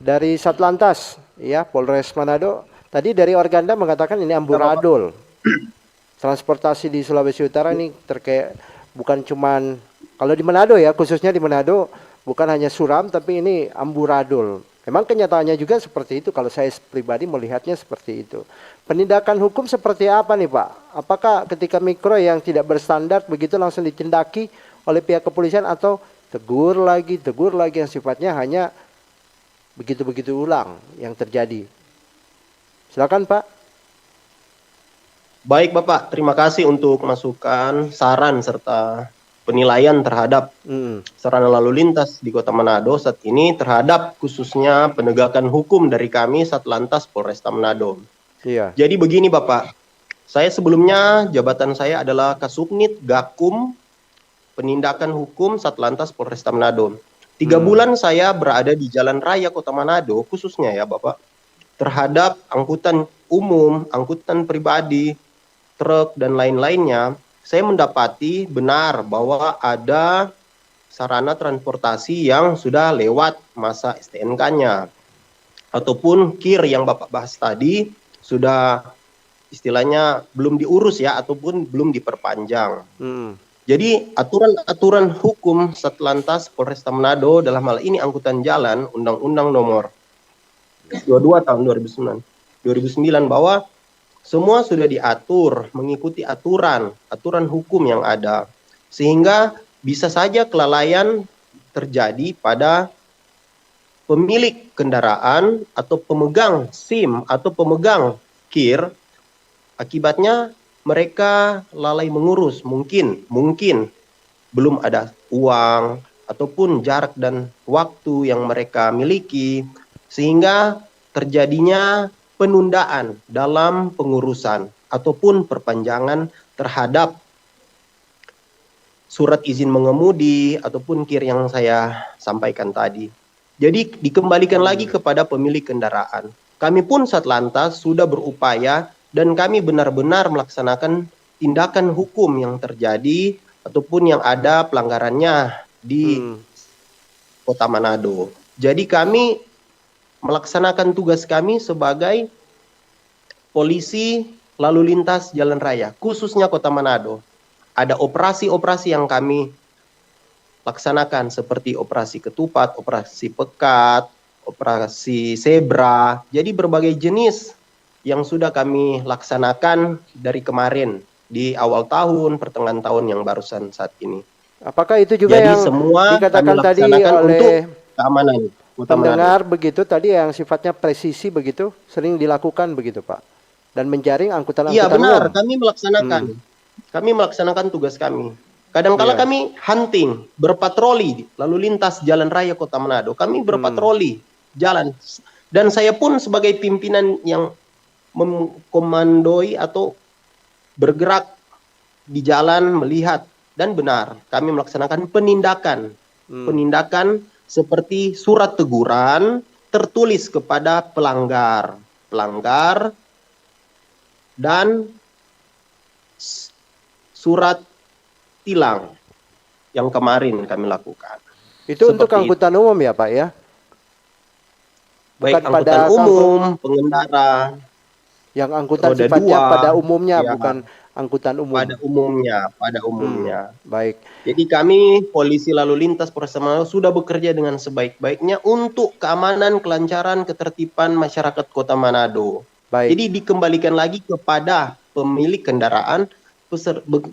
dari Satlantas ya, Polres Manado. Tadi dari Organda mengatakan ini amburadul. Transportasi di Sulawesi Utara ini terkait bukan cuman kalau di Manado ya, khususnya di Manado bukan hanya suram tapi ini amburadul. Memang kenyataannya juga seperti itu, kalau saya pribadi melihatnya seperti itu. Penindakan hukum seperti apa nih Pak? Apakah ketika mikro yang tidak berstandar begitu langsung ditindaki oleh pihak kepolisian atau tegur lagi yang sifatnya hanya begitu-begitu ulang yang terjadi? Silakan Pak. Baik Bapak, terima kasih untuk masukan, saran serta penilaian terhadap sarana lalu lintas di Kota Manado saat ini terhadap khususnya penegakan hukum dari kami Satlantas Polresta Manado. Iya. Jadi begini Bapak, saya sebelumnya jabatan saya adalah Kasubnit Gakum Penindakan Hukum Satlantas Polresta Manado. 3 bulan saya berada di Jalan Raya Kota Manado khususnya ya Bapak, terhadap angkutan umum, angkutan pribadi, truk dan lain-lainnya. Saya mendapati benar bahwa ada sarana transportasi yang sudah lewat masa STNK-nya. Ataupun KIR yang Bapak bahas tadi sudah istilahnya belum diurus ya, ataupun belum diperpanjang. Jadi aturan-aturan hukum Satlantas Polresta Manado dalam hal ini angkutan jalan, Undang-Undang Nomor 22 tahun 2009 bahwa semua sudah diatur mengikuti aturan hukum yang ada, sehingga bisa saja kelalaian terjadi pada pemilik kendaraan atau pemegang SIM atau pemegang KIR. Akibatnya mereka lalai mengurus, mungkin belum ada uang ataupun jarak dan waktu yang mereka miliki, sehingga terjadinya penundaan dalam pengurusan ataupun perpanjangan terhadap surat izin mengemudi ataupun KIR yang saya sampaikan tadi. Jadi dikembalikan lagi kepada pemilik kendaraan. Kami pun Satlantas sudah berupaya dan kami benar-benar melaksanakan tindakan hukum yang terjadi ataupun yang ada pelanggarannya di Kota Manado. Jadi kami melaksanakan tugas kami sebagai polisi lalu lintas jalan raya, khususnya Kota Manado. Ada operasi-operasi yang kami laksanakan seperti operasi ketupat, operasi pekat, operasi zebra. Jadi berbagai jenis yang sudah kami laksanakan dari kemarin di awal tahun, pertengahan tahun yang barusan saat ini. Apakah itu juga Jadi yang semua dikatakan kami tadi laksanakan oleh untuk keamanan Kota Manado. pendengar begitu tadi yang sifatnya presisi begitu sering dilakukan begitu Pak? Dan menjaring Iya angkutan-angkutan benar, umum. kami melaksanakan. Kami melaksanakan tugas kami. Kadangkala Iya. kami hunting, berpatroli lalu lintas jalan raya Kota Manado. Kami berpatroli jalan. Dan saya pun sebagai pimpinan yang mengkomandoi atau bergerak di jalan melihat, dan benar kami melaksanakan penindakan. Penindakan seperti surat teguran tertulis kepada pelanggar dan surat tilang yang kemarin kami lakukan. Itu untuk Seperti angkutan umum ya Pak ya? baik Bukan pada angkutan umum, pengendara, yang angkutan roda sifatnya dua, pada umumnya ya, bukan angkutan umum. pada umumnya. Baik. Jadi kami polisi lalu lintas Polres Manado sudah bekerja dengan sebaik-baiknya untuk keamanan, kelancaran, ketertiban masyarakat Kota Manado. Baik. Jadi dikembalikan lagi kepada pemilik kendaraan,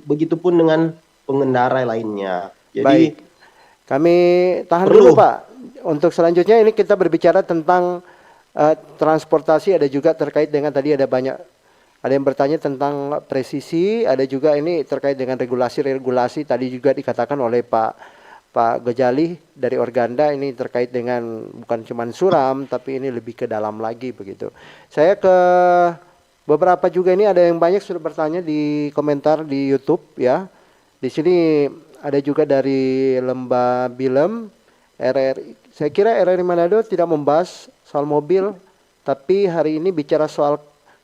begitupun dengan pengendara lainnya. Jadi Baik. Kami tahan perlu. dulu Pak. Untuk selanjutnya ini kita berbicara tentang transportasi, ada juga terkait dengan tadi ada yang bertanya tentang presisi, ada juga ini terkait dengan regulasi tadi juga dikatakan oleh Pak Gojali dari Organda, ini terkait dengan bukan cuma suram tapi ini lebih ke dalam lagi begitu. Saya ke beberapa juga ini ada yang banyak sudah bertanya di komentar di YouTube ya. Di sini ada juga dari Lembah Bilem RRI. Saya kira RRI Manado tidak membahas soal mobil, tapi hari ini bicara soal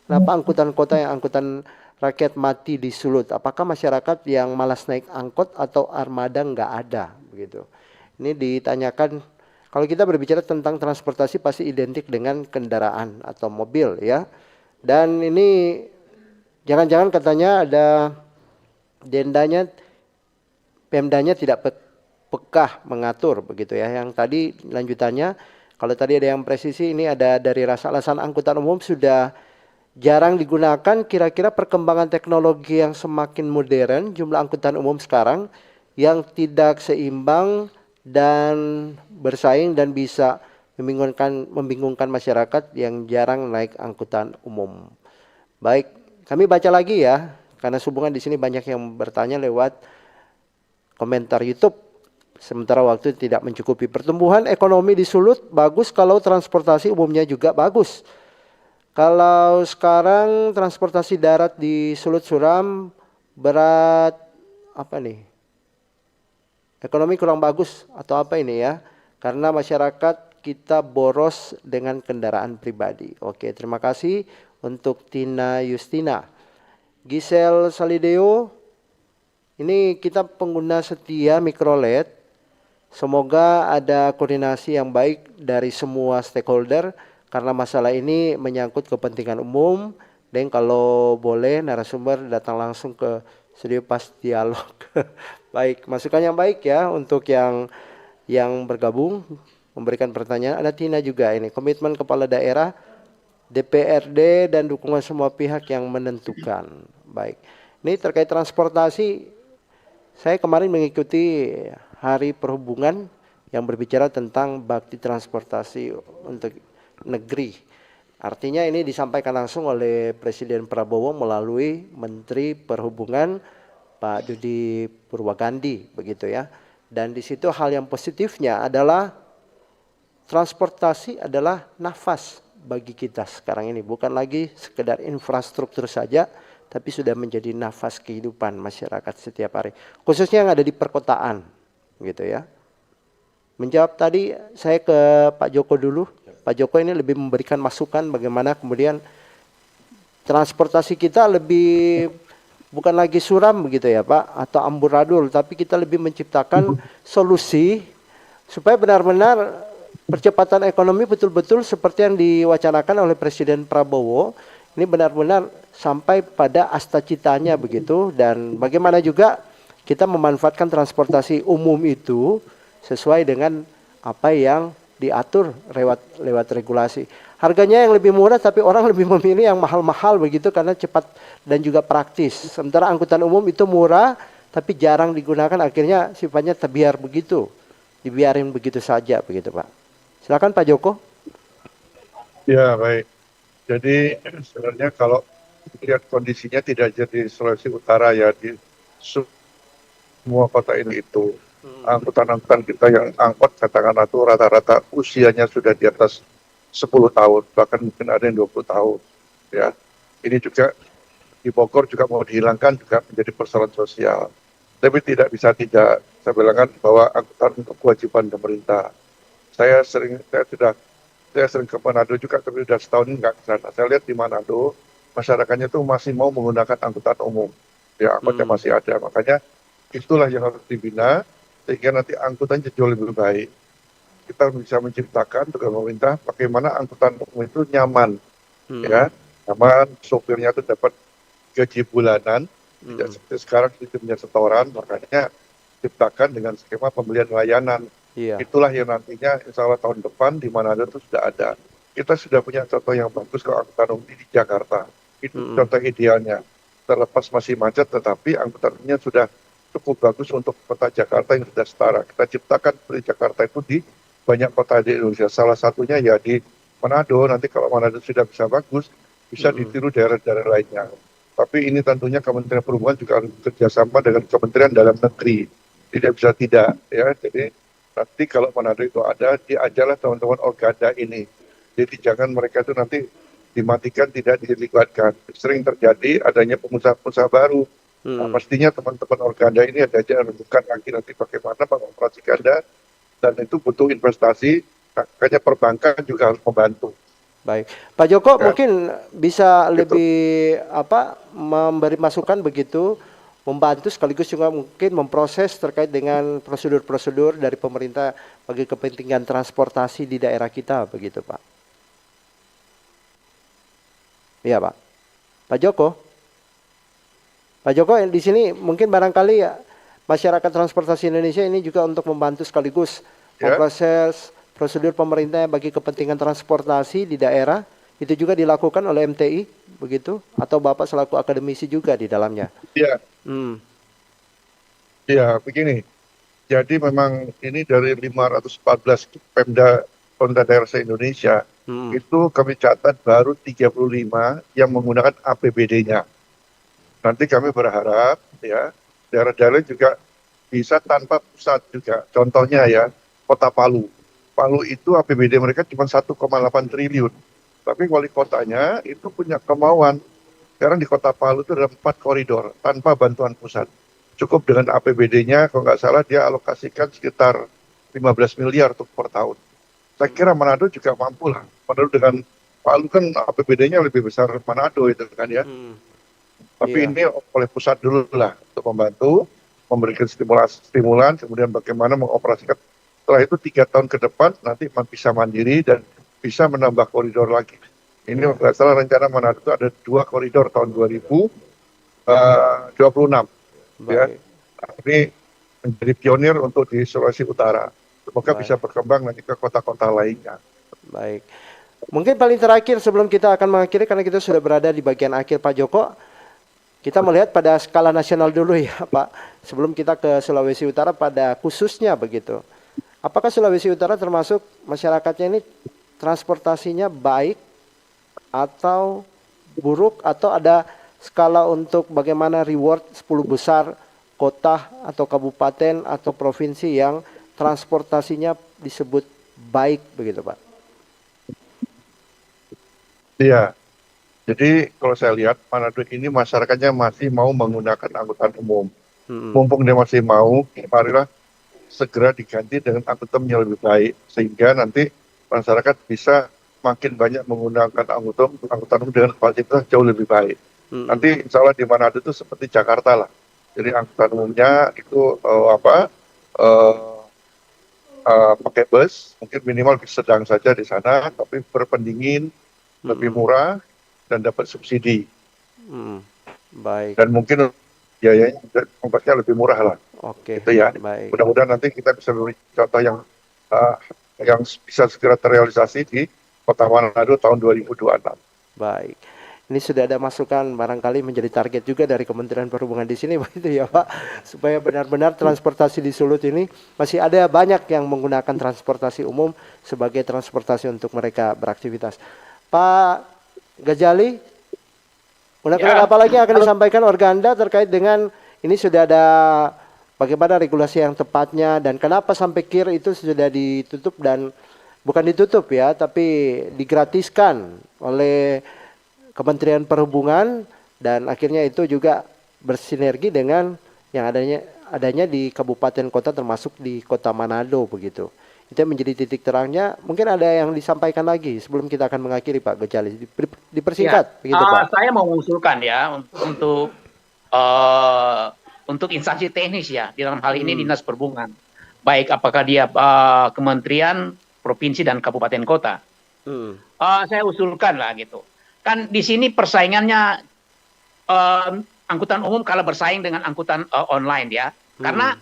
kenapa angkutan kota yang angkutan rakyat mati di Sulut. Apakah masyarakat yang malas naik angkot atau armada nggak ada begitu? Ini ditanyakan. Kalau kita berbicara tentang transportasi pasti identik dengan kendaraan atau mobil ya. Dan ini jangan-jangan katanya ada Pemdanya tidak pekah mengatur begitu ya. Yang tadi lanjutannya, kalau tadi ada yang presisi, ini ada dari rasa alasan angkutan umum sudah jarang digunakan. Kira-kira perkembangan teknologi yang semakin modern, jumlah angkutan umum sekarang yang tidak seimbang dan bersaing dan bisa membingungkan masyarakat yang jarang naik angkutan umum. Baik, kami baca lagi ya, karena sehubungan di sini banyak yang bertanya lewat komentar YouTube. Sementara waktu tidak mencukupi. Pertumbuhan ekonomi di Sulut bagus kalau transportasi umumnya juga bagus. Kalau sekarang transportasi darat di Sulut Suram berat apa nih? Ekonomi kurang bagus atau apa ini ya? Karena masyarakat kita boros dengan kendaraan pribadi. Oke, terima kasih untuk Tina Justina. Gisel Salideo, ini kita pengguna setia Mikrolet. Semoga ada koordinasi yang baik dari semua stakeholder karena masalah ini menyangkut kepentingan umum. Dan kalau boleh narasumber datang langsung ke studio pas dialog. Baik, masukan yang baik ya untuk yang bergabung memberikan pertanyaan. Ada Tina juga ini, komitmen kepala daerah, DPRD dan dukungan semua pihak yang menentukan. Baik. Ini terkait transportasi. Saya kemarin mengikuti Hari Perhubungan yang berbicara tentang bakti transportasi untuk negeri. Artinya ini disampaikan langsung oleh Presiden Prabowo melalui Menteri Perhubungan Pak Budi Purwagandi begitu ya. Dan di situ hal yang positifnya adalah transportasi adalah nafas bagi kita sekarang ini, bukan lagi sekedar infrastruktur saja, tapi sudah menjadi nafas kehidupan masyarakat setiap hari, khususnya yang ada di perkotaan, gitu ya. Menjawab tadi saya ke Pak Joko dulu. Pak Joko ini lebih memberikan masukan bagaimana kemudian transportasi kita lebih bukan lagi suram begitu ya Pak, atau amburadul, tapi kita lebih menciptakan solusi supaya benar-benar percepatan ekonomi betul-betul seperti yang diwacanakan oleh Presiden Prabowo. Ini benar-benar sampai pada asta-citanya begitu, dan bagaimana juga kita memanfaatkan transportasi umum itu sesuai dengan apa yang diatur lewat regulasi. Harganya yang lebih murah tapi orang lebih memilih yang mahal-mahal begitu karena cepat dan juga praktis. Sementara angkutan umum itu murah tapi jarang digunakan, akhirnya sifatnya terbiar begitu. Dibiarin begitu saja begitu, Pak. Silakan Pak Joko. Ya, baik. Jadi sebenarnya kalau lihat kondisinya tidak jadi Sulawesi Utara ya, di semua kota ini itu angkutan-angkutan kita yang angkot katakanlah itu rata-rata usianya sudah di atas 10 tahun, bahkan mungkin ada yang 20 tahun. Ya, ini juga di Bogor juga mau dihilangkan juga menjadi persoalan sosial. Tapi tidak bisa tidak saya bilangkan bahwa angkutan untuk kewajiban pemerintah. Saya sering ke Manado juga, tapi sudah setahun ini nggak ke sana. Saya lihat di Manado masyarakatnya itu masih mau menggunakan angkutan umum. Ya, angkotnya masih ada. Makanya itulah yang harus dibina sehingga nanti angkutannya jauh lebih baik. Kita bisa menciptakan dengan pemerintah bagaimana angkutan umum itu nyaman, ya, nyaman. Sopirnya itu dapat gaji bulanan, tidak seperti sekarang sistemnya setoran. Makanya ciptakan dengan skema pembelian layanan. Iya. Itulah yang nantinya insya Allah tahun depan di Manado itu sudah ada. Kita sudah punya contoh yang bagus kalau angkutan umum di Jakarta. Itu contoh idealnya. Terlepas masih macet, tetapi angkutan umumnya sudah cukup bagus untuk kota Jakarta yang sudah setara. Kita ciptakan seperti Jakarta itu di banyak kota di Indonesia. Salah satunya ya di Manado. Nanti kalau Manado sudah bisa bagus, bisa ditiru daerah-daerah lainnya. Tapi ini tentunya Kementerian Perhubungan juga harus bekerjasama dengan Kementerian Dalam Negeri. Tidak bisa tidak, ya. Jadi nanti kalau Manado itu ada, diajarlah teman-teman Organda ini. Jadi jangan mereka itu nanti dimatikan, tidak dilibatkan. Sering terjadi adanya pengusaha-pengusaha baru. Nah, pastinya teman-teman Organda ini ada aja bukan lagi nanti bagaimana mengoperasikan dan itu butuh investasi. Makanya perbankan juga harus membantu. Baik, Pak Joko Ya. mungkin bisa Gitu. lebih memberi masukan begitu, membantu sekaligus juga mungkin memproses terkait dengan prosedur-prosedur dari pemerintah bagi kepentingan transportasi di daerah kita begitu, Pak. Iya, Pak. Pak Joko. Pak Joko di sini mungkin barangkali ya masyarakat transportasi Indonesia ini juga untuk membantu sekaligus memproses prosedur pemerintah bagi kepentingan transportasi di daerah, itu juga dilakukan oleh MTI begitu, atau Bapak selaku akademisi juga di dalamnya? Iya. Iya, begini. Jadi memang ini dari 514 Pemda daerah se-Indonesia, itu kami catat baru 35 yang menggunakan APBD-nya. Nanti kami berharap ya daerah-daerah juga bisa tanpa pusat juga. Contohnya ya Kota Palu. Palu itu APBD mereka cuma 1,8 triliun. Tapi wali kotanya itu punya kemauan. Sekarang di Kota Palu itu ada 4 koridor tanpa bantuan pusat. Cukup dengan APBD-nya, kalau nggak salah dia alokasikan sekitar 15 miliar untuk per tahun. Saya kira Manado juga mampu lah. Manado dengan Palu kan APBD-nya lebih besar Manado itu kan ya. Tapi ini oleh pusat dulu lah untuk membantu, memberikan stimulan, kemudian bagaimana mengoperasikan. Setelah itu 3 tahun ke depan nanti bisa mandiri dan bisa menambah koridor lagi. Ini nggak salah rencana Manado itu ada 2 koridor tahun 2026. Ya. Nah, ini menjadi pionir untuk di Sulawesi Utara. Semoga bisa berkembang nanti ke kota-kota lainnya. Baik. Mungkin paling terakhir sebelum kita akan mengakhiri, karena kita sudah berada di bagian akhir, Pak Joko, kita melihat pada skala nasional dulu ya Pak, sebelum kita ke Sulawesi Utara pada khususnya begitu. Apakah Sulawesi Utara termasuk masyarakatnya ini transportasinya baik atau buruk, atau ada skala untuk bagaimana reward 10 besar kota atau kabupaten atau provinsi yang transportasinya disebut baik begitu Pak? Iya, jadi kalau saya lihat Manado ini masyarakatnya masih mau menggunakan angkutan umum. Mumpung dia masih mau, marilah segera diganti dengan angkutan yang lebih baik sehingga nanti masyarakat bisa makin banyak menggunakan angkutan umum dengan kualitas jauh lebih baik. Nanti insya Allah di Manado itu seperti Jakarta lah. Jadi angkutan umumnya itu pakai bus, mungkin minimal sedang saja di sana, tapi berpendingin, lebih murah dan dapat subsidi. Baik. Dan mungkin biayanya ongkosnya lebih murah lah. Oke. Gitu ya. Baik. Mudah-mudahan nanti kita bisa beri contoh yang yang bisa segera terrealisasi di Kota Manado tahun 2026. Baik. Ini sudah ada masukan barangkali menjadi target juga dari Kementerian Perhubungan di sini begitu ya Pak, supaya benar-benar transportasi di Sulut ini masih ada banyak yang menggunakan transportasi umum sebagai transportasi untuk mereka beraktivitas. Pak Gajali, undang-undang apa lagi yang akan disampaikan Organda terkait dengan ini sudah ada bagaimana regulasi yang tepatnya dan kenapa sampai KIR itu sudah ditutup dan bukan ditutup ya, tapi digratiskan oleh Kementerian Perhubungan dan akhirnya itu juga bersinergi dengan yang adanya di kabupaten kota termasuk di Kota Manado begitu. Itu yang menjadi titik terangnya. Mungkin ada yang disampaikan lagi sebelum kita akan mengakhiri Pak Gajali. Dipersingkat begitu Pak. Saya mau mengusulkan ya untuk instansi teknis ya di dalam hal ini Dinas Perhubungan. Baik apakah dia kementerian, provinsi dan kabupaten kota. Saya usulkan lah gitu. Kan di sini persaingannya angkutan umum kalah bersaing dengan angkutan online ya. Karena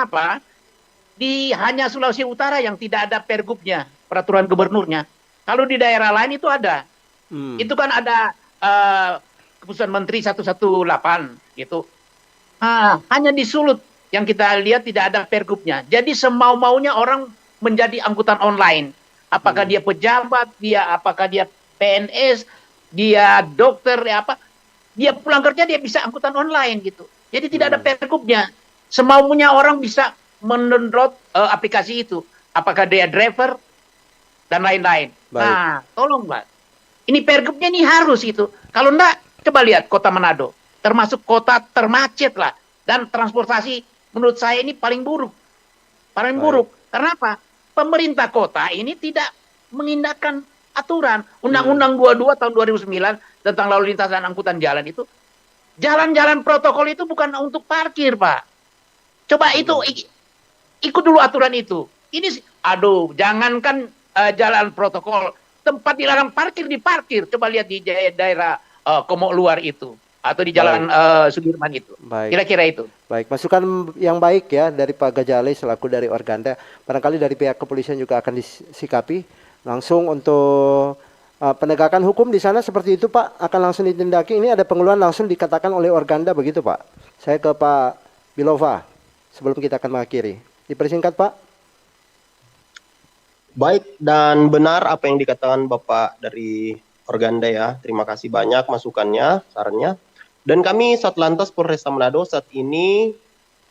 apa? Di hanya Sulawesi Utara yang tidak ada pergubnya, peraturan gubernurnya. Kalau di daerah lain itu ada. Itu kan ada keputusan Menteri 118 gitu. Hanya di Sulut yang kita lihat tidak ada pergubnya. Jadi semau-maunya orang menjadi angkutan online. Apakah dia pejabat, apakah dia PNS, dia dokter, dia pulang kerja dia bisa angkutan online gitu. Jadi tidak ada pergubnya. Semaunya orang bisa mendownload aplikasi itu. Apakah dia driver dan lain-lain. Nah, tolong Mbak. Ini pergubnya ini harus itu. Kalau enggak, coba lihat Kota Manado. Termasuk kota termacet lah. Dan transportasi menurut saya ini paling buruk. Paling buruk. Karena apa? Pemerintah kota ini tidak mengindahkan aturan. Undang-Undang 22 tahun 2009 tentang lalu lintas dan angkutan jalan itu. Jalan-jalan protokol itu bukan untuk parkir, Pak. Coba itu ikut dulu aturan itu. Ini jangankan jalan protokol, tempat dilarang parkir diparkir. Coba lihat di daerah Komok Luar itu atau di jalan Sudirman itu. Kira-kira itu. Baik, masukan yang baik ya dari Pak Gajali selaku dari Organda. Barangkali dari pihak kepolisian juga akan disikapi langsung untuk penegakan hukum di sana seperti itu Pak, akan langsung ditindaki. Ini ada pengeluaran langsung dikatakan oleh Organda begitu Pak. Saya ke Pak Bilova sebelum kita akan mengakhiri. Dipersingkat Pak. Baik dan benar apa yang dikatakan Bapak dari Organda ya. Terima kasih banyak masukannya, sarannya. Dan kami Satlantas Polresta Manado saat ini,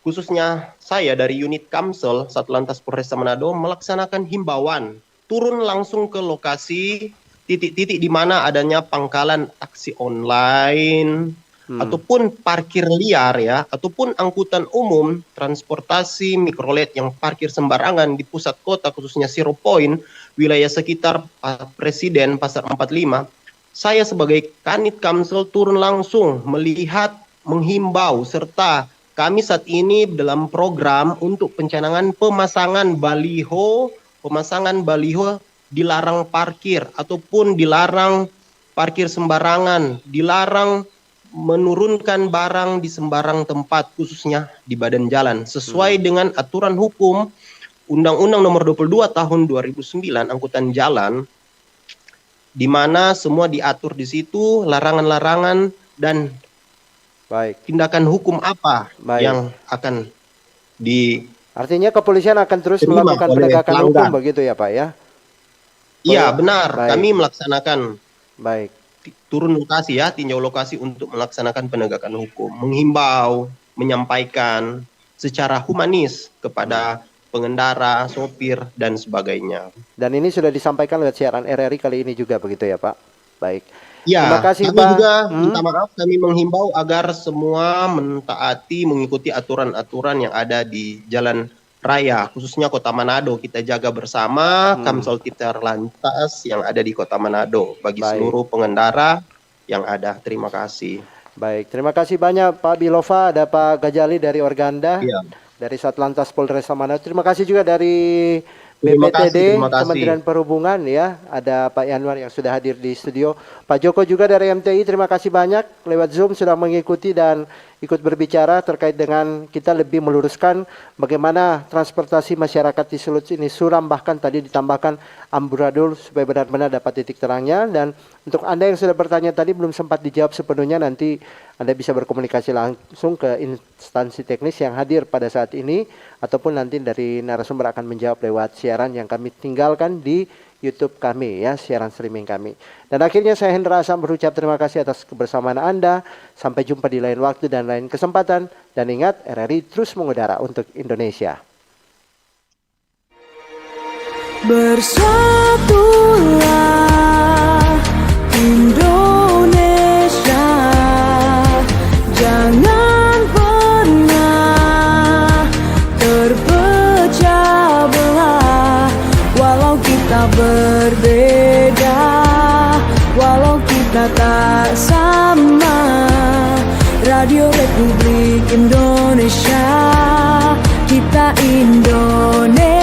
khususnya saya dari unit Kamsel Satlantas Polresta Manado melaksanakan himbauan turun langsung ke lokasi titik-titik di mana adanya pangkalan taksi online ataupun parkir liar ya, ataupun angkutan umum, transportasi mikrolet yang parkir sembarangan di pusat kota khususnya Zero Point, wilayah sekitar Presiden Pasar 45. Saya sebagai Kanit Kamsel turun langsung melihat, menghimbau serta kami saat ini dalam program untuk pencanangan pemasangan baliho dilarang parkir ataupun dilarang parkir sembarangan, dilarang menurunkan barang di sembarang tempat khususnya di badan jalan sesuai dengan aturan hukum Undang-Undang Nomor 22 Tahun 2009 Angkutan Jalan, di mana semua diatur di situ larangan-larangan dan tindakan hukum apa yang akan Artinya kepolisian akan terus melakukan penegakan hukum begitu ya Pak ya? Iya benar, kami melaksanakan turun lokasi ya, tinjau lokasi untuk melaksanakan penegakan hukum, menghimbau, menyampaikan secara humanis kepada pengendara, sopir dan sebagainya. Dan ini sudah disampaikan lewat siaran RRI kali ini juga begitu ya Pak? Baik. Ya, terima kasih kami Pak. juga minta maaf, kami menghimbau agar semua mentaati, mengikuti aturan-aturan yang ada di jalan raya, khususnya Kota Manado. Kita jaga bersama Kamsel Titer Lantas yang ada di Kota Manado bagi seluruh pengendara yang ada. Terima kasih. Baik, terima kasih banyak Pak Bilova, ada Pak Gajali dari Organda, dari Satlantas Polresta Manado. Terima kasih juga dari BPTD, Kementerian Perhubungan ya, ada Pak Yanwar yang sudah hadir di studio. Pak Joko juga dari MTI, terima kasih banyak lewat Zoom sudah mengikuti dan ikut berbicara terkait dengan kita lebih meluruskan bagaimana transportasi masyarakat di Sulut ini suram, bahkan tadi ditambahkan amburadul supaya benar-benar dapat titik terangnya. Dan untuk Anda yang sudah bertanya tadi belum sempat dijawab sepenuhnya, nanti Anda bisa berkomunikasi langsung ke instansi teknis yang hadir pada saat ini, ataupun nanti dari narasumber akan menjawab lewat siaran yang kami tinggalkan di YouTube kami ya, siaran streaming kami. Dan akhirnya saya Hendra Asam berucap terima kasih atas kebersamaan Anda. Sampai jumpa di lain waktu dan lain kesempatan. Dan ingat, RRI terus mengudara untuk Indonesia. Bersatulah Indonesia, jangan pernah terpecah belah. Walau kita berbeda, walau kita tak sama, Radio Republik Indonesia, kita Indonesia.